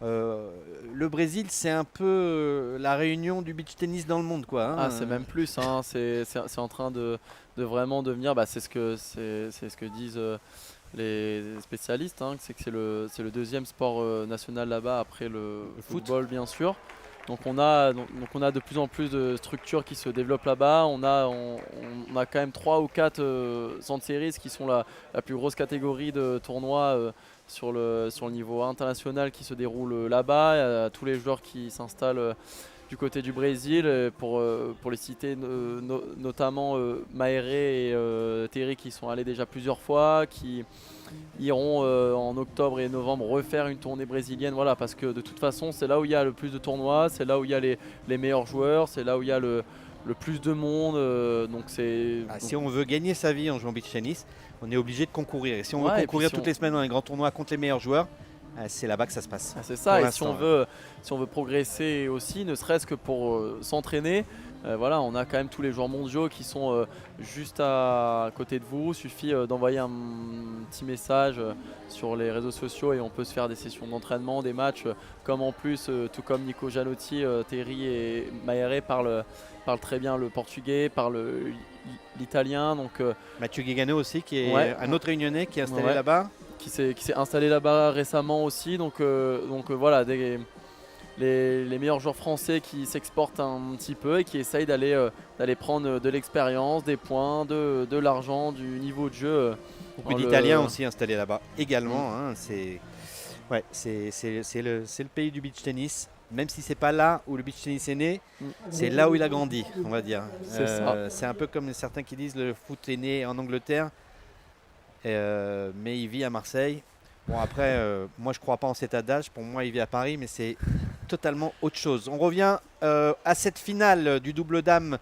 Le Brésil, c'est un peu la réunion du beach tennis dans le monde, quoi. Ah, c'est même plus. C'est en train de vraiment devenir. C'est ce que disent les spécialistes. C'est que c'est le deuxième sport national là-bas après le football, bien sûr. Donc on a de plus en plus de structures qui se développent là-bas. On a quand même 3 ou 4 centres series qui sont la plus grosse catégorie de tournois sur le niveau international qui se déroule là-bas. Il y a tous les joueurs qui s'installent du côté du Brésil, pour les citer notamment Maëré et Terry qui sont allés déjà plusieurs fois, qui iront en octobre et novembre refaire une tournée brésilienne, voilà, parce que de toute façon c'est là où il y a le plus de tournois, c'est là où il y a les meilleurs joueurs, c'est là où il y a le plus de monde, si on veut gagner sa vie en jouant beach tennis, on est obligé de concourir, et si on veut concourir toutes les semaines dans un grand tournoi contre les meilleurs joueurs, c'est là-bas que ça se passe. C'est ça, et si on veut progresser aussi, ne serait-ce que pour s'entraîner, voilà, on a quand même tous les joueurs mondiaux qui sont juste à côté de vous. Il suffit d'envoyer un petit message sur les réseaux sociaux et on peut se faire des sessions d'entraînement, des matchs, comme en plus, tout comme Nico Gianotti, Terry et Maëré parlent très bien le portugais, parlent l'italien. Donc, Mathieu Guégano aussi, qui est un autre réunionnais qui est installé là-bas. Qui s'est installé là-bas récemment aussi. Donc voilà, les meilleurs joueurs français qui s'exportent un petit peu et qui essayent d'aller prendre de l'expérience, des points, de l'argent, du niveau de jeu. Beaucoup d'Italiens aussi installés là-bas également. C'est le pays du beach tennis. Même si c'est pas là où le beach tennis est né, c'est là où il a grandi, on va dire. C'est un peu comme certains qui disent le foot est né en Angleterre, mais il vit à Marseille. Bon après, moi je crois pas en cet adage. Pour moi, il vit à Paris, mais c'est totalement autre chose. On revient à cette finale du double dame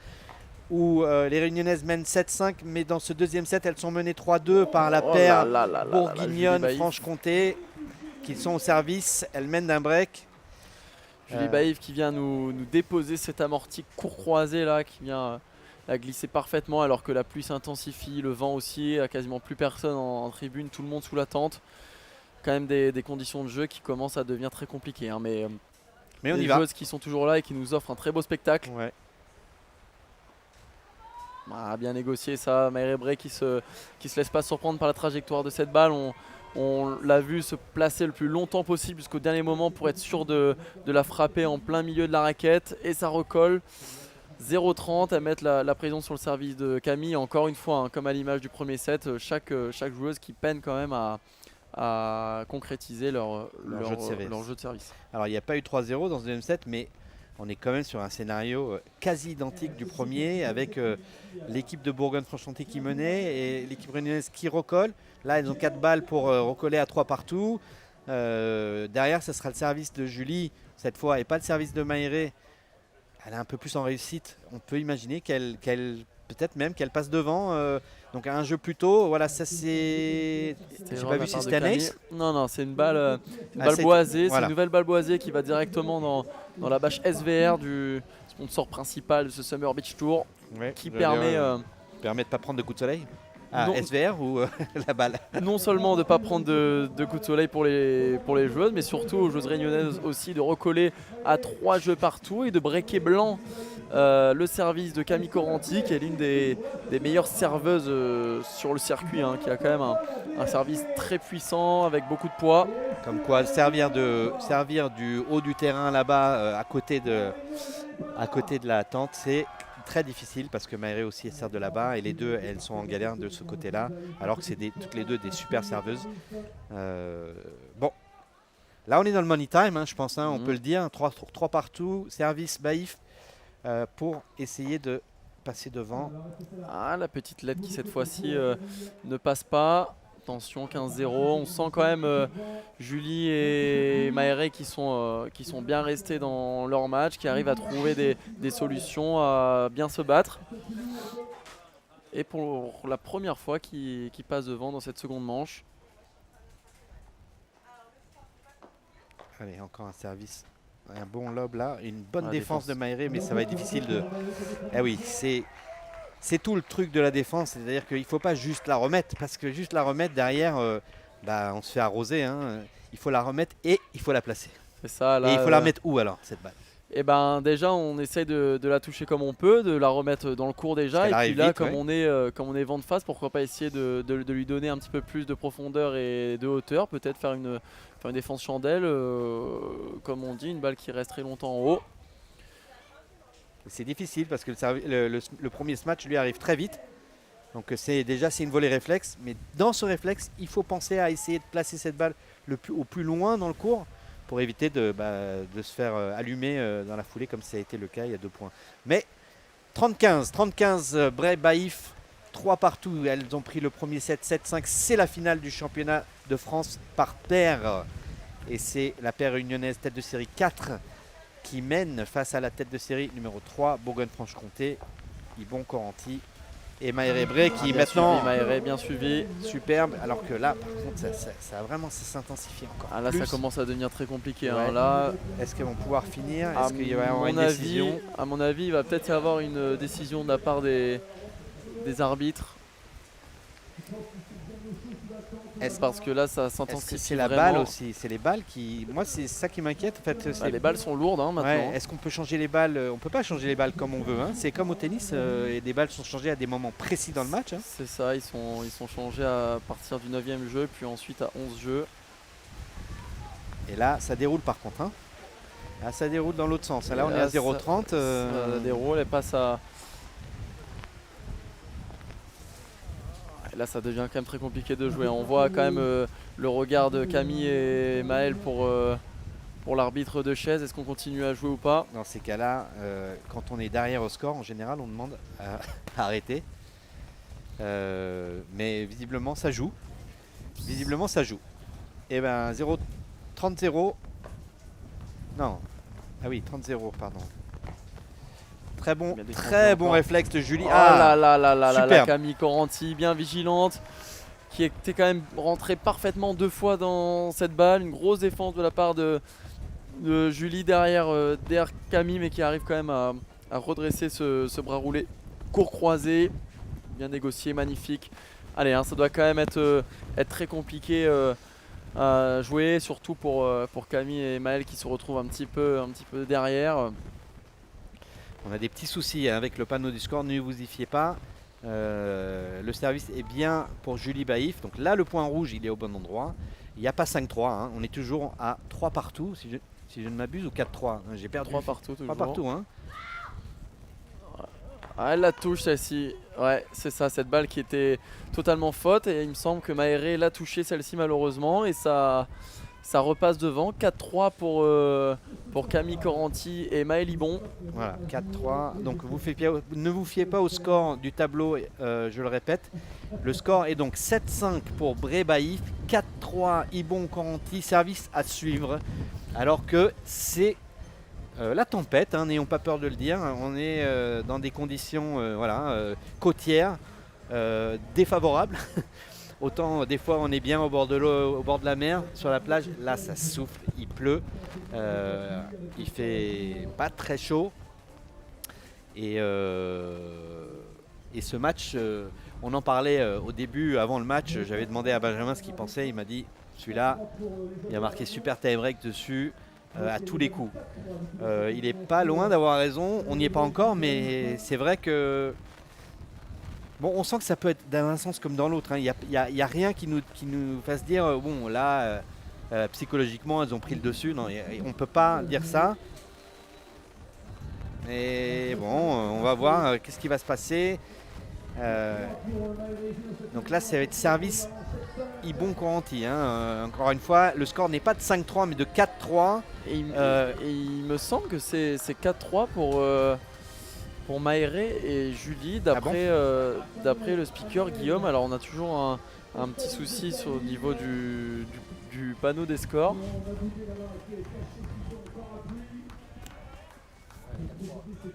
où les Réunionnaises mènent 7-5, mais dans ce deuxième set, elles sont menées 3-2 par la paire Bourguignonne-Franche-Comté, qui sont au service. Elles mènent d'un break. Julie Baïf qui vient nous déposer cet amorti court croisé là, qui vient la glisser parfaitement alors que la pluie s'intensifie, le vent aussi, il n'y a quasiment plus personne en tribune, tout le monde sous la tente. Quand même des conditions de jeu qui commencent à devenir très compliquées. Mais on y va. Les joueuses qui sont toujours là et qui nous offrent un très beau spectacle. Ouais. Bien négocié ça, Maëre Bray qui se laisse pas surprendre par la trajectoire de cette balle. On l'a vu se placer le plus longtemps possible jusqu'au dernier moment pour être sûr de la frapper en plein milieu de la raquette. Et ça recolle. 0-30 à mettre la pression sur le service de Camille. Encore une fois, comme à l'image du premier set, chaque joueuse qui peine quand même à concrétiser leur jeu de service. Alors il n'y a pas eu 3-0 dans ce deuxième set, mais on est quand même sur un scénario quasi identique du premier, avec l'équipe de Bourgogne-Franche-Comté qui menait et l'équipe réunionnaise qui recolle. Là, elles ont 4 balles pour recoller à 3 partout. Derrière, ce sera le service de Julie cette fois et pas le service de Maéré. Elle est un peu plus en réussite. On peut imaginer peut-être même qu'elle passe devant. Donc un jeu plus tôt. Voilà, ça c'est. J'ai pas vu si c'était un ace. Non, c'est une balle boisée. Voilà. C'est une nouvelle balle boisée qui va directement dans la bâche SVR du sponsor principal de ce Summer Beach Tour, qui permet de ne pas prendre de coups de soleil. SVR ou la balle? Non seulement de ne pas prendre de coups de soleil pour les joueuses, mais surtout aux joueuses réunionnaises aussi de recoller à 3 jeux partout et de breaker blanc le service de Camille Coranti, qui est l'une des meilleures serveuses sur le circuit, qui a quand même un service très puissant avec beaucoup de poids. Comme quoi, servir du haut du terrain là-bas, à côté de la tente, c'est très difficile parce que Maéré aussi sert de là-bas et les deux elles sont en galère de ce côté-là alors que c'est toutes les deux des super serveuses. Bon, là on est dans le money time, je pense, on peut le dire. 3 partout, service Baïf pour essayer de passer devant. La petite LED qui cette fois-ci ne passe pas. Attention, 15-0, on sent quand même Julie et Maéré qui sont bien restés dans leur match, qui arrivent à trouver des solutions, à bien se battre. Et pour la première fois qui passe devant dans cette seconde manche. Allez, encore un service, un bon lob là, une bonne défense de Maéré, mais ça va être difficile de... oui, c'est tout le truc de la défense, c'est-à-dire qu'il ne faut pas juste la remettre, parce que juste la remettre derrière, on se fait arroser. Il faut la remettre et il faut la placer. C'est ça, là, et il faut la remettre où alors, cette balle? Déjà, on essaye de la toucher comme on peut, de la remettre dans le court déjà. Et puis là, vite, comme on est vent de face, pourquoi pas essayer de lui donner un petit peu plus de profondeur et de hauteur, peut-être faire une défense chandelle, comme on dit, une balle qui reste très longtemps en haut. C'est difficile parce que le premier match lui arrive très vite. Donc c'est une volée réflexe. Mais dans ce réflexe, il faut penser à essayer de placer cette balle au plus loin dans le court pour éviter de se faire allumer dans la foulée comme ça a été le cas il y a 2 points. Mais 30-15, Bray Baïf, 3 partout. Elles ont pris le premier set, 7-5. C'est la finale du championnat de France par paire. Et c'est la paire réunionnaise tête de série 4 qui mène face à la tête de série numéro 3, Bourgogne-Franche-Comté, Yvon Coranti et Maéré Bray qui maintenant... Maéré bien suivi. Superbe, alors que là, par contre, ça s'intensifie encore. Là, ça commence à devenir très compliqué. Là, est-ce qu'elles vont pouvoir finir? Est-ce qu'il va y avoir une décision? À mon avis, il va peut-être y avoir une décision de la part des arbitres. Parce que là, ça s'intensifie. C'est la balle aussi, c'est les balles qui... Moi, c'est ça qui m'inquiète. En fait, les balles sont lourdes maintenant. Est-ce qu'on peut changer les balles? On ne peut pas changer les balles comme on veut. C'est comme au tennis, et des balles sont changées à des moments précis dans le match. C'est ça, ils sont changés à partir du 9e jeu, puis ensuite à 11 jeux. Et là, ça déroule par contre. Ah, ça déroule dans l'autre sens. Là, on est Là, à 0,30. Ça déroule, elle passe à... Là, ça devient quand même très compliqué de jouer. On voit quand même le regard de Camille et Maël pour l'arbitre de chaise. Est-ce qu'on continue à jouer ou pas? Dans ces cas-là, quand on est derrière au score, en général, on demande à arrêter. Mais visiblement, ça joue. Visiblement, ça joue. Et ben 30-0. Non. Ah oui, 30-0, pardon. Très bon réflexe de Julie. Oh là là là là là, superbe. Camille Coranti, bien vigilante, qui était quand même rentrée parfaitement 2 fois dans cette balle. Une grosse défense de la part de Julie derrière Camille, mais qui arrive quand même à redresser ce bras roulé. Court croisé, bien négocié, magnifique. Allez, ça doit quand même être très compliqué à jouer, surtout pour Camille et Maël qui se retrouvent un petit peu derrière. On a des petits soucis avec le panneau du score, ne vous y fiez pas. Le service est bien pour Julie Baïf. Donc là, le point rouge, il est au bon endroit. Il n'y a pas 5-3. On est toujours à 3 partout, si je ne m'abuse, ou 4-3. J'ai perdu. 3 partout, toujours. 3 partout. Ah, elle la touche celle-ci. Ouais, c'est ça, cette balle qui était totalement faute. Et il me semble que Maéré l'a touché celle-ci malheureusement. Et ça repasse devant. 4-3 pour Camille Coranti et Maël Ibon. Voilà, 4-3. Donc ne vous fiez pas au score du tableau, je le répète. Le score est donc 7-5 pour Bré Baïf, 4-3 Ibon Coranti, service à suivre. Alors que c'est la tempête, n'ayons pas peur de le dire. On est dans des conditions côtières défavorables. Autant des fois on est bien au bord de l'eau, au bord de la mer, sur la plage. Là ça souffle, il pleut, il fait pas très chaud. Et ce match, on en parlait au début, avant le match. J'avais demandé à Benjamin ce qu'il pensait. Il m'a dit celui-là, il a marqué super tie-break dessus. À tous les coups. Il est pas loin d'avoir raison, on n'y est pas encore, mais c'est vrai que bon, on sent que ça peut être dans un sens comme dans l'autre. Il n'y a rien qui nous fasse dire bon là psychologiquement elles ont pris le dessus. Non, on ne peut pas dire ça. Et bon, on va voir qu'est-ce qui va se passer. Donc là, ça va être service Ibon Coranti. Encore une fois, le score n'est pas de 5-3 mais de 4-3. Et il me semble que c'est 4-3 pour Maéré et Julie, d'après le speaker Guillaume. Alors on a toujours un petit souci au niveau du panneau des scores.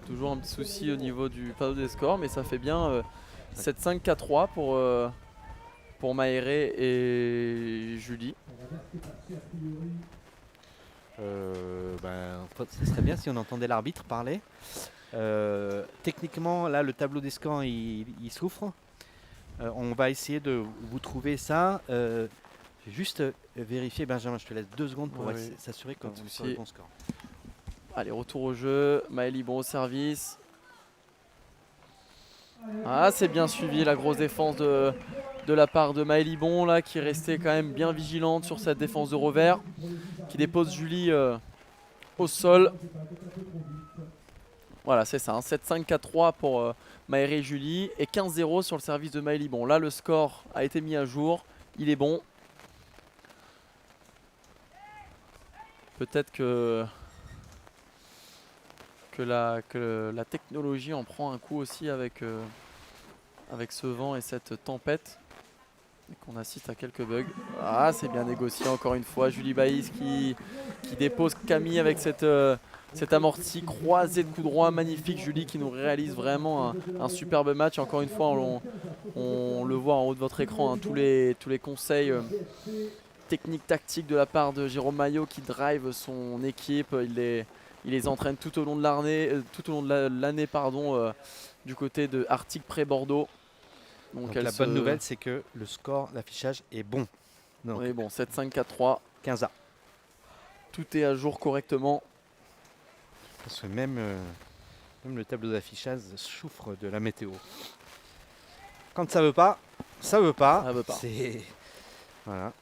Toujours un petit souci au niveau du panneau des scores, mais ça fait bien 7-5-4-3 pour Maéré et Julie. Ce serait bien si on entendait l'arbitre parler. Techniquement, là, le tableau des scores, il souffre. On va essayer de vous trouver ça. J'ai juste vérifier, Benjamin, je te laisse 2 secondes pour s'assurer qu'on est sur le bon score. Allez, retour au jeu. Maël Ibon au service. Ah, c'est bien suivi, la grosse défense de la part de Maël Ibon, là, qui restait quand même bien vigilante sur cette défense de revers, qui dépose Julie au sol. Voilà, c'est ça, 7-5-4-3 pour Maéré et Julie, et 15-0 sur le service de Maël Ibon. Là, le score a été mis à jour, il est bon. Peut-être que la technologie en prend un coup aussi avec ce vent et cette tempête, et qu'on assiste à quelques bugs. Ah, c'est bien négocié encore une fois. Julie Baïs qui dépose Camille avec cet amorti croisé de coups droits magnifique. Julie qui nous réalise vraiment un superbe match. Encore une fois, on le voit en haut de votre écran, tous les conseils techniques, tactiques de la part de Jérôme Maillot qui drive son équipe. Il les entraîne tout au long de l'année, du côté de Arctic Pré Bordeaux. Donc la bonne nouvelle, c'est que le score, l'affichage est bon. Donc, oui, bon, 7-5-4-3. 15A. Tout est à jour correctement. Parce que même le tableau d'affichage souffre de la météo. Quand ça veut pas, ça veut pas. Ça veut pas. Voilà.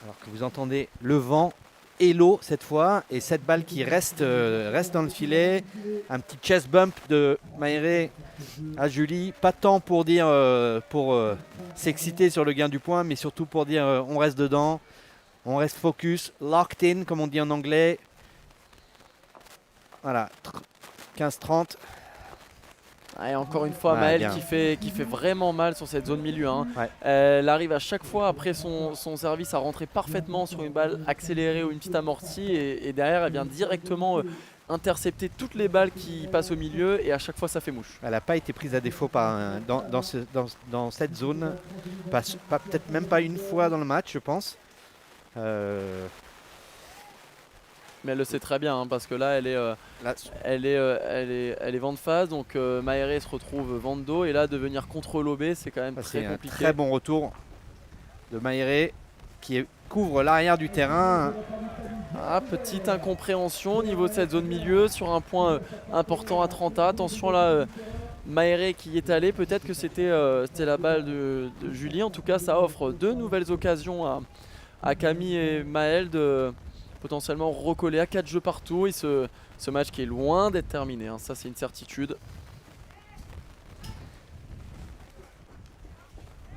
Alors que vous entendez le vent Hello cette fois, et cette balle qui reste dans le filet. Un petit chest bump de Maéré à Julie. Pas tant pour dire pour s'exciter sur le gain du point, mais surtout pour dire on reste dedans, on reste focus, locked in comme on dit en anglais. Voilà, 15-30. Et encore une fois, Maëlle qui fait vraiment mal sur cette zone milieu. Hein. Ouais. Elle arrive à chaque fois après son service à rentrer parfaitement sur une balle accélérée ou une petite amortie. Et derrière, elle vient directement intercepter toutes les balles qui passent au milieu. Et à chaque fois, ça fait mouche. Elle n'a pas été prise à défaut dans cette zone. Peut-être même pas une fois dans le match, je pense. Mais elle le sait très bien, hein, parce que là, elle est vent de face, donc Maéré se retrouve vent de dos, et là, de venir contre-lobé, c'est quand même très compliqué. Un très bon retour de Maéré qui couvre l'arrière du terrain. Petite incompréhension au niveau de cette zone milieu sur un point important à 30A. Attention là, Maéré qui y est allé, peut-être que c'était la balle de Julie. En tout cas, ça offre 2 nouvelles occasions à Camille et Maëlle de potentiellement recoller à 4 jeux partout, et ce match qui est loin d'être terminé, hein. Ça c'est une certitude.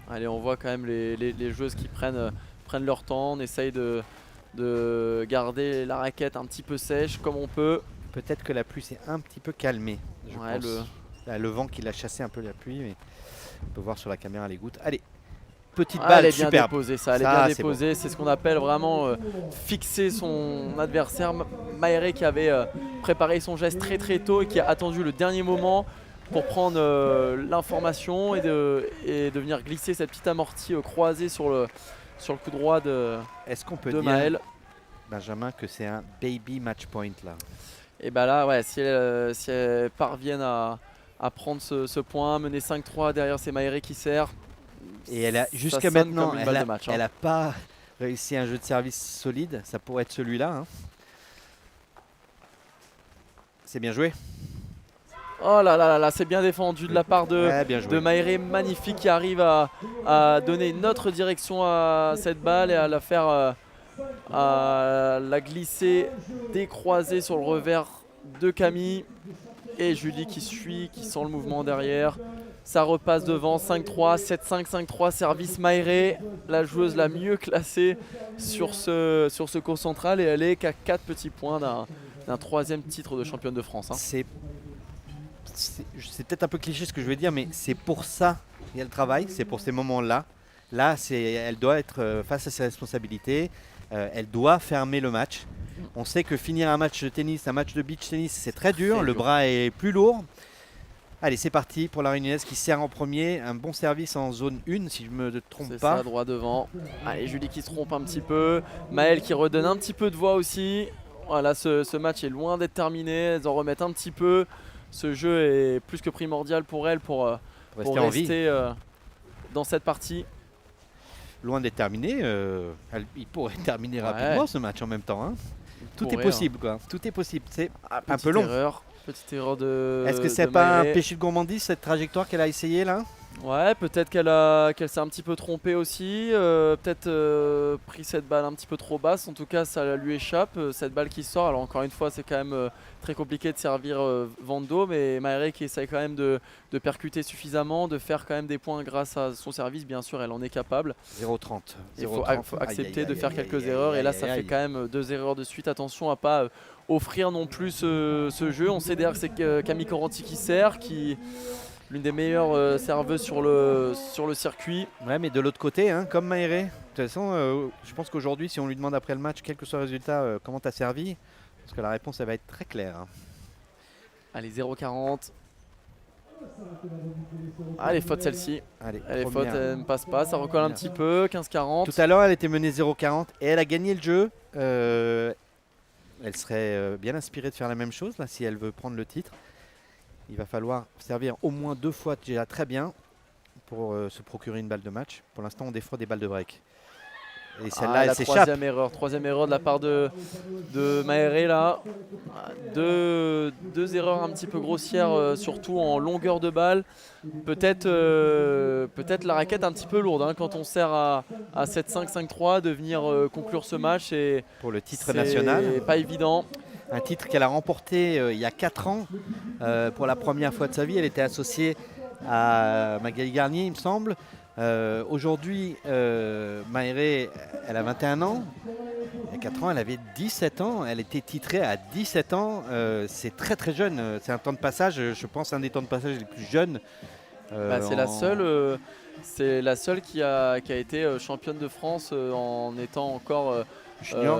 Allez, on voit quand même les joueuses qui prennent leur temps, on essaye de garder la raquette un petit peu sèche comme on peut. Peut-être que la pluie s'est un petit peu calmée, je pense. Le vent qui l'a chassé un peu la pluie, mais on peut voir sur la caméra les gouttes. Allez, petite balle, elle est bien superbe. déposée, elle est bien déposée. C'est ce qu'on appelle vraiment fixer son adversaire. Maéré qui avait préparé son geste très très tôt et qui a attendu le dernier moment pour prendre l'information et de venir glisser cette petite amortie croisée sur le coup droit de Maëlle. Est-ce qu'on peut dire, Benjamin, que c'est un baby match point là? Et bah là, ouais, si elles parviennent à prendre ce point, mener 5-3, derrière c'est Maéré qui sert. Et elle a jusqu'à maintenant, elle n'a pas réussi un jeu de service solide. Ça pourrait être celui-là. Hein. C'est bien joué. Oh là là là, c'est bien défendu de la part de Maéré, magnifique, qui arrive à donner une autre direction à cette balle et à la faire à la glisser, décroiser sur le revers de Camille. Et Julie qui suit, qui sent le mouvement derrière. Ça repasse devant, 5-3, 7-5, 5-3, service Maéré, la joueuse la mieux classée sur ce cours central, et elle est qu'à 4 petits points d'un 3e titre de championne de France. Hein. C'est peut-être un peu cliché ce que je vais dire, mais c'est pour ça qu'il y a le travail, c'est pour ces moments-là. Là, elle doit être face à ses responsabilités, elle doit fermer le match. On sait que finir un match de tennis, un match de beach tennis, c'est très dur, le bras est plus lourd. Allez, c'est parti pour la Réunionnaise qui sert en premier. Un bon service en zone 1, si je ne me trompe pas. C'est ça, droit devant. Allez, Julie qui se trompe un petit peu. Maëlle qui redonne un petit peu de voix aussi. Voilà, ce match est loin d'être terminé. Elles en remettent un petit peu. Ce jeu est plus que primordial pour elles pour rester dans cette partie. Loin d'être terminé. Il pourrait terminer rapidement ce match en même temps. Hein. Tout est possible, quoi. Tout est possible. C'est un peu long. Petite erreur de. Est-ce que c'est pas un péché de gourmandise cette trajectoire qu'elle a essayé là? Ouais, peut-être qu'elle s'est un petit peu trompée aussi, peut-être pris cette balle un petit peu trop basse, en tout cas ça lui échappe, cette balle qui sort. Alors encore une fois, c'est quand même très compliqué de servir vent de dos, mais Maéré qui essaie quand même de percuter suffisamment, de faire quand même des points grâce à son service, bien sûr elle en est capable. 0-30. Il faut accepter de faire quelques erreurs, et là ça fait quand même 2 erreurs de suite. Attention à pas offrir non plus ce jeu. On sait d'ailleurs que c'est Camille Coranti qui sert, l'une des meilleures serveuses sur le circuit. Ouais, mais de l'autre côté, hein, comme Maéré. De toute façon, je pense qu'aujourd'hui, si on lui demande après le match, quel que soit le résultat, comment tu as servi, parce que la réponse, elle va être très claire. Hein. Allez, 0-40. Allez, faute celle-ci. Allez, faute, elle ne passe pas, ça recolle un petit peu, 15-40. Tout à l'heure, elle était menée 0-40 et elle a gagné le jeu. Elle serait bien inspirée de faire la même chose, là, si elle veut prendre le titre. Il va falloir servir au moins 2 fois déjà très bien pour se procurer une balle de match. Pour l'instant, on défend des balles de break. Et celle-là, elle la s'échappe. troisième erreur de la part de Maéré là. Deux erreurs un petit peu grossières, surtout en longueur de balle. Peut-être la raquette un petit peu lourde hein, quand on sert à 7-5, 5-3 de venir conclure ce match. Et pour le titre national. C'est pas évident. Un titre qu'elle a remporté il y a 4 ans pour la première fois de sa vie. Elle était associée à Magali Garnier, il me semble. Aujourd'hui, Maéré, elle a 21 ans. Il y a 4 ans, elle avait 17 ans. Elle était titrée à 17 ans. C'est très très jeune. C'est un temps de passage, je pense, un des temps de passage les plus jeunes. C'est la seule qui a été championne de France en étant encore junior.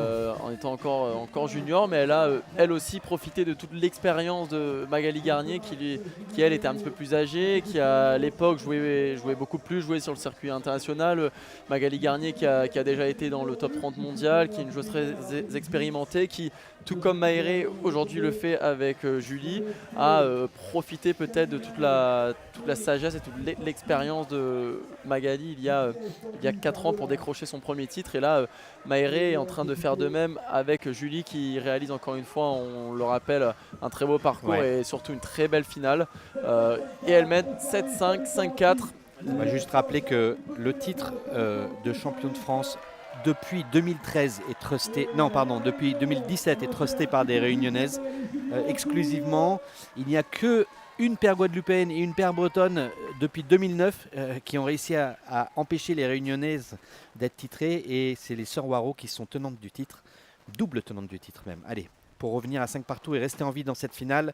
Encore junior, mais elle a elle aussi profité de toute l'expérience de Magali Garnier qui elle était un petit peu plus âgée, qui à l'époque jouait beaucoup plus, jouait sur le circuit international. Magali Garnier qui a déjà été dans le top 30 mondial, qui est une joueuse très expérimentée, qui tout comme Maéré aujourd'hui le fait avec Julie, a profité peut-être de toute la sagesse et toute l'expérience de Magali il y a 4 ans pour décrocher son premier titre. Et là, Maéré est en train de faire de même avec Julie qui réalise encore une fois, on le rappelle, un très beau parcours et surtout une très belle finale. Et elle mène 7-5, 5-4. On va juste rappeler que le titre de champion de France depuis 2013 est trusté, depuis 2017 est trusté par des Réunionnaises exclusivement. Il n'y a que une paire guadeloupéenne et une paire bretonne depuis 2009 qui ont réussi à empêcher les Réunionnaises d'être titrées, et c'est les Sœurs Waro qui sont tenantes du titre, double tenante du titre même. Allez, pour revenir à 5 partout et rester en vie dans cette finale,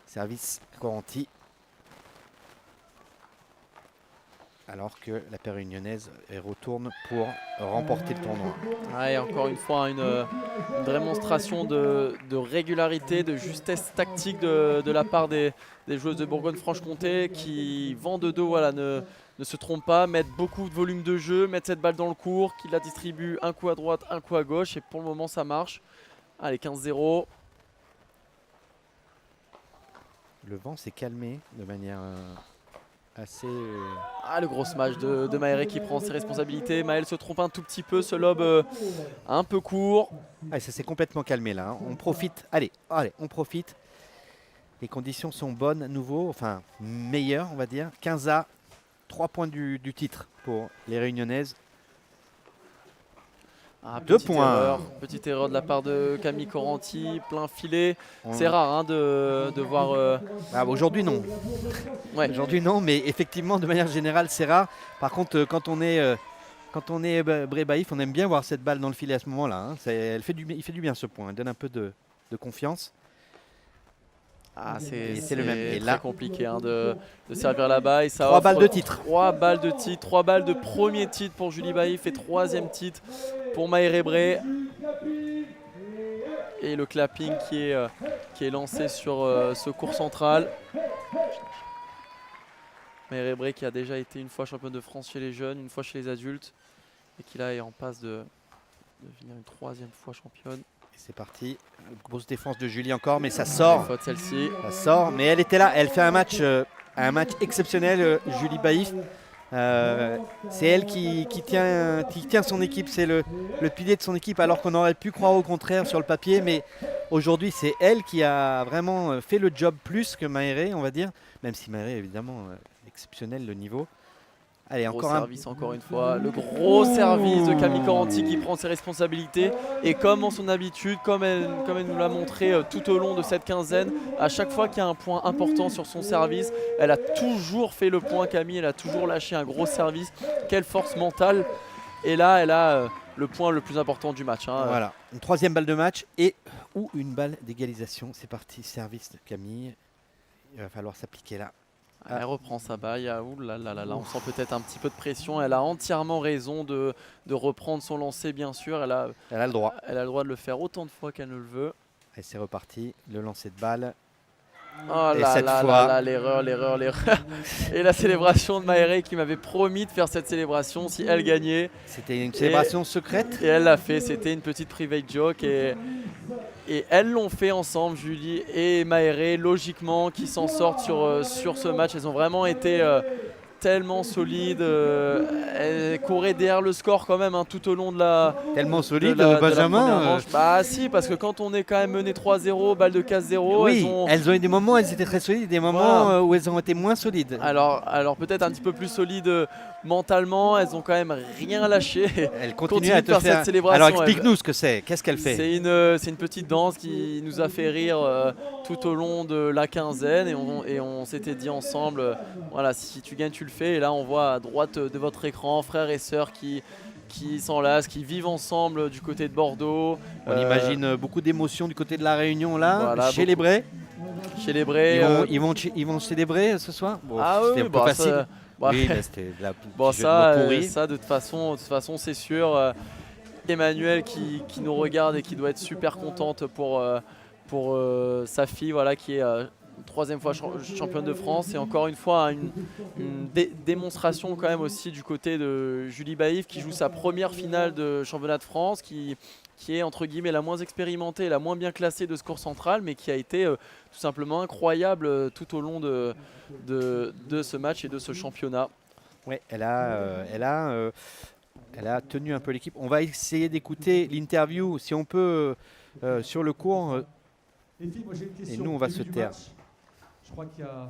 service Coranty. Alors que la paire réunionnaise retourne pour remporter le tournoi. Et encore une fois, une démonstration de régularité, de justesse tactique de la part des joueuses de Bourgogne-Franche-Comté qui, vent de dos, ne se trompent pas, mettent beaucoup de volume de jeu, mettent cette balle dans le court, qui la distribuent un coup à droite, un coup à gauche, et pour le moment ça marche. Allez, 15-0. Le vent s'est calmé de manière assez... le gros smash de Maéré qui prend ses responsabilités. Maëlle se trompe un tout petit peu, ce lob un peu court. Ça s'est complètement calmé là, hein. On profite, allez, on profite. Les conditions sont bonnes à nouveau, enfin meilleures on va dire. 15-3 points du titre pour les Réunionnaises. 2 points. Petite erreur de la part de Camille Coranty, plein filet. C'est rare de voir... Aujourd'hui non. Aujourd'hui non, mais effectivement de manière générale c'est rare. Par contre quand on est Brébaïf, on aime bien voir cette balle dans le filet à ce moment-là, hein. Il fait du bien ce point, il donne un peu de confiance. C'est le même. Et là, compliqué de servir là-bas. 3 balles de titre. 3 balles de titre, 3 balles de premier titre pour Julie Baïf et 3e titre pour Maéré Bré. Et le clapping qui est lancé sur ce court central. Maéré Bré qui a déjà été une fois championne de France chez les jeunes, une fois chez les adultes, et qui là est en passe de devenir une 3e fois championne. C'est parti, grosse défense de Julie encore, mais ça sort. Faute celle-ci. Ça sort, mais elle était là, elle fait un match exceptionnel, Julie Baïf. C'est elle qui tient son équipe, c'est le pilier de son équipe, alors qu'on aurait pu croire au contraire sur le papier. Mais aujourd'hui, c'est elle qui a vraiment fait le job plus que Maéré, on va dire. Même si Maéré, évidemment, exceptionnel le niveau. Allez, encore service encore une fois, le gros service de Camille Coranty qui prend ses responsabilités, et comme en son habitude, comme elle nous l'a montré tout au long de cette quinzaine, à chaque fois qu'il y a un point important sur son service, elle a toujours fait le point. Camille, elle a toujours lâché un gros service. Quelle force mentale. Et là elle a le point le plus important du match, hein. Voilà, une 3e balle de match ou une balle d'égalisation. C'est parti, service de Camille, il va falloir s'appliquer là. Elle reprend sa balle, on sent peut-être un petit peu de pression. Elle a entièrement raison de reprendre son lancer, bien sûr. Elle a le droit. Elle a le droit de le faire autant de fois qu'elle ne le veut. Et c'est reparti, le lancer de balle. L'erreur. Et la célébration de Maéré qui m'avait promis de faire cette célébration si elle gagnait. C'était une célébration secrète. Et elle l'a fait, c'était une petite private joke. Et elles l'ont fait ensemble, Julie et Maéré, logiquement, qui s'en sortent sur ce match. Elles ont vraiment été tellement solide. Elle courait derrière le score quand même tout au long de la. Tellement solide, de la Benjamin. première manche. Bah si, parce que quand on est quand même mené 3-0, balle de 4-0, Oui, elles ont eu des moments où elles étaient très solides, des moments où elles ont été moins solides. Alors peut-être un petit peu plus solides mentalement, elles ont quand même rien lâché. Elles continuent à te faire cette célébration. Alors explique-nous ce que c'est, qu'est-ce qu'elle fait? C'est une petite danse qui nous a fait rire tout au long de la quinzaine et on s'était dit ensemble, voilà, si tu gagnes tu le fais. Et là on voit à droite de votre écran frères et sœurs qui s'enlacent, qui vivent ensemble du côté de Bordeaux. On imagine beaucoup d'émotions du côté de la Réunion là, voilà, chez les Brais. Chez les Brais. Ils vont célébrer ce soir. Bon, ah oui, c'était facile. Oui, c'était de la ça de toute façon c'est sûr. Emmanuel qui nous regarde et qui doit être super contente pour sa fille, voilà, qui est troisième fois championne de France, et encore une fois une démonstration quand même aussi du côté de Julie Baïf qui joue sa première finale de championnat de France, qui est entre guillemets la moins expérimentée, la moins bien classée de ce cours central, mais qui a été tout simplement incroyable tout au long de ce match et de ce championnat. Ouais, elle a tenu un peu l'équipe. On va essayer d'écouter l'interview, si on peut, sur le cours. Les filles, moi j'ai une question. Et nous, on va se taire. Match, je crois qu'il y a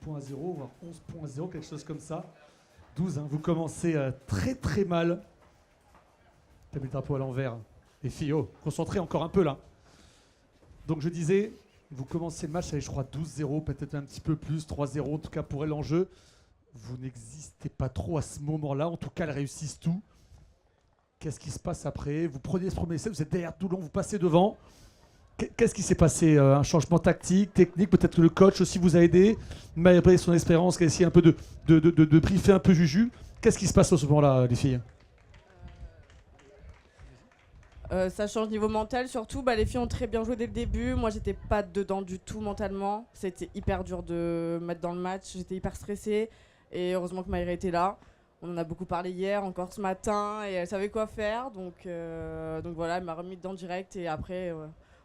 10.0, voire 11.0, quelque chose comme ça. 12, hein. Vous commencez très très mal. T'as mis le drapeau à l'envers. Les filles, concentrez encore un peu là. Donc je disais, vous commencez le match avec, je crois, 12-0, peut-être un petit peu plus, 3-0, en tout cas pour elle l'enjeu. Vous n'existez pas trop à ce moment-là, en tout cas elles réussissent tout. Qu'est-ce qui se passe après? Vous prenez ce premier set, vous êtes derrière Toulon, vous passez devant. Qu'est-ce qui s'est passé? Un changement tactique, technique? Peut-être que le coach aussi vous a aidé, malgré son expérience, qui a essayé un peu de briefer un peu Juju. Qu'est-ce qui se passe à ce moment-là, les filles? Ça change niveau mental surtout. Les filles ont très bien joué dès le début. Moi, j'étais pas dedans du tout mentalement. C'était hyper dur de me mettre dans le match. J'étais hyper stressée. Et heureusement que Maïra était là. On en a beaucoup parlé hier, encore ce matin. Et elle savait quoi faire. Donc voilà, elle m'a remis dedans direct. Et après,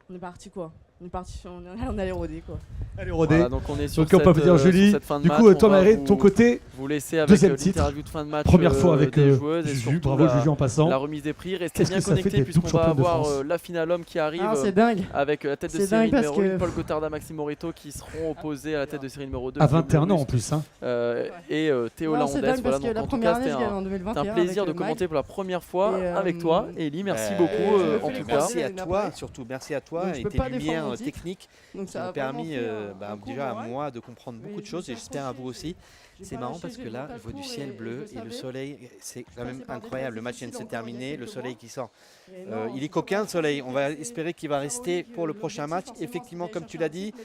on est parti quoi. On allait rôder quoi. Allez, rodé. Voilà, donc on est sur donc on peut dire Julie. Cette fin de du match, coup, toi, Maïra, de ton côté, vous laissez avec deuxième titre, l'interview de fin de match, première fois avec des joueuses, et Juju. surtout Bravo Juju en passant. la remise des prix. Restez Qu'est-ce bien que ça fait connectés d'être puisqu'on double va championne de avoir France la finale homme qui arrive c'est dingue. avec la tête de C'est série dingue numéro parce 1, que- Paul Gotarda, Maxime Morito, qui seront opposés à la tête de série numéro 2. à 21 ans en plus. Hein. Et Théo Non, c'est Laondès. dingue parce que Donc la en tout première cas, année, je gagne en c'était 2021 un plaisir avec de commenter pour la première fois Et, avec toi, Ellie. Merci beaucoup en tout cas. Merci à toi, surtout merci à toi Donc, je et peux tes pas défendre lumières mon titre. techniques Donc qui ça m'ont a permis vraiment fait un déjà à cours, ouais. moi de comprendre beaucoup de choses et j'espère à vous aussi. C'est marrant parce que là, je vois du ciel bleu et le soleil, c'est quand même incroyable. Le match vient de se terminer, le soleil qui sort. Il est coquin le soleil, on va espérer qu'il va rester pour le prochain match. Effectivement, comme tu l'as dit,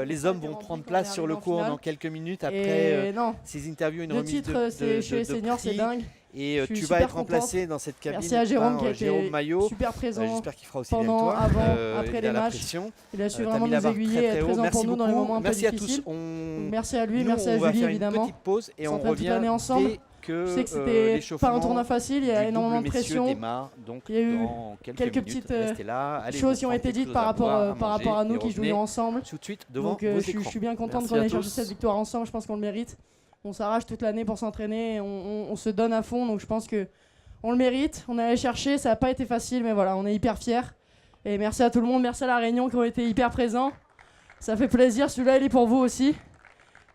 les hommes vont prendre place sur le court dans quelques minutes après ces interviews, une le remise titre, c'est chez les de seniors, c'est prix. dingue. Et Je suis tu super vas être contente. remplacé dans cette cabine Merci à Jérôme par qui a Jérôme été Maillot. super présent J'espère qu'il fera aussi bien que pendant, toi. avant, Il après a les la matchs. pression. Il a su T'as vraiment mis la nous barre aiguiller, très, être très haut. présent Merci pour nous dans les beaucoup. moments un peu Merci à tous. difficiles. On... Merci à lui, Nous, merci on à va Julie faire évidemment. une petite pause et On on s'entraîne toute revient l'année ensemble. dès que Je sais que c'était l'échauffement pas un tournoi facile, il y a du énormément de double messieurs pression. démarre, donc Il y a eu dans quelques quelques minutes. petites Restez là, allez choses vous qui ont prendre été quelque dites chose par à rapport, boire, par rapport à manger, nous et qui revenez jouions ensemble. tout de suite devant Donc vos je écrans. suis bien contente Merci qu'on à ait cherché tous. cette victoire ensemble, je pense qu'on le mérite. On s'arrache toute l'année pour s'entraîner, on se donne à fond, donc je pense que on le mérite. On est allé chercher, ça n'a pas été facile, mais voilà, on est hyper fiers. Et merci à tout le monde, merci à la Réunion qui ont été hyper présents. Ça fait plaisir, celui-là il est pour vous aussi.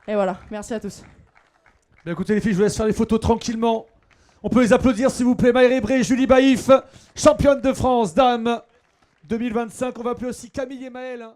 Et voilà, merci à tous. Bien écoutez les filles, je vous laisse faire les photos tranquillement. On peut les applaudir s'il vous plaît. Maïra Bré, Julie Baïf, championne de France, dame 2025. On va appeler aussi Camille et Maëlle.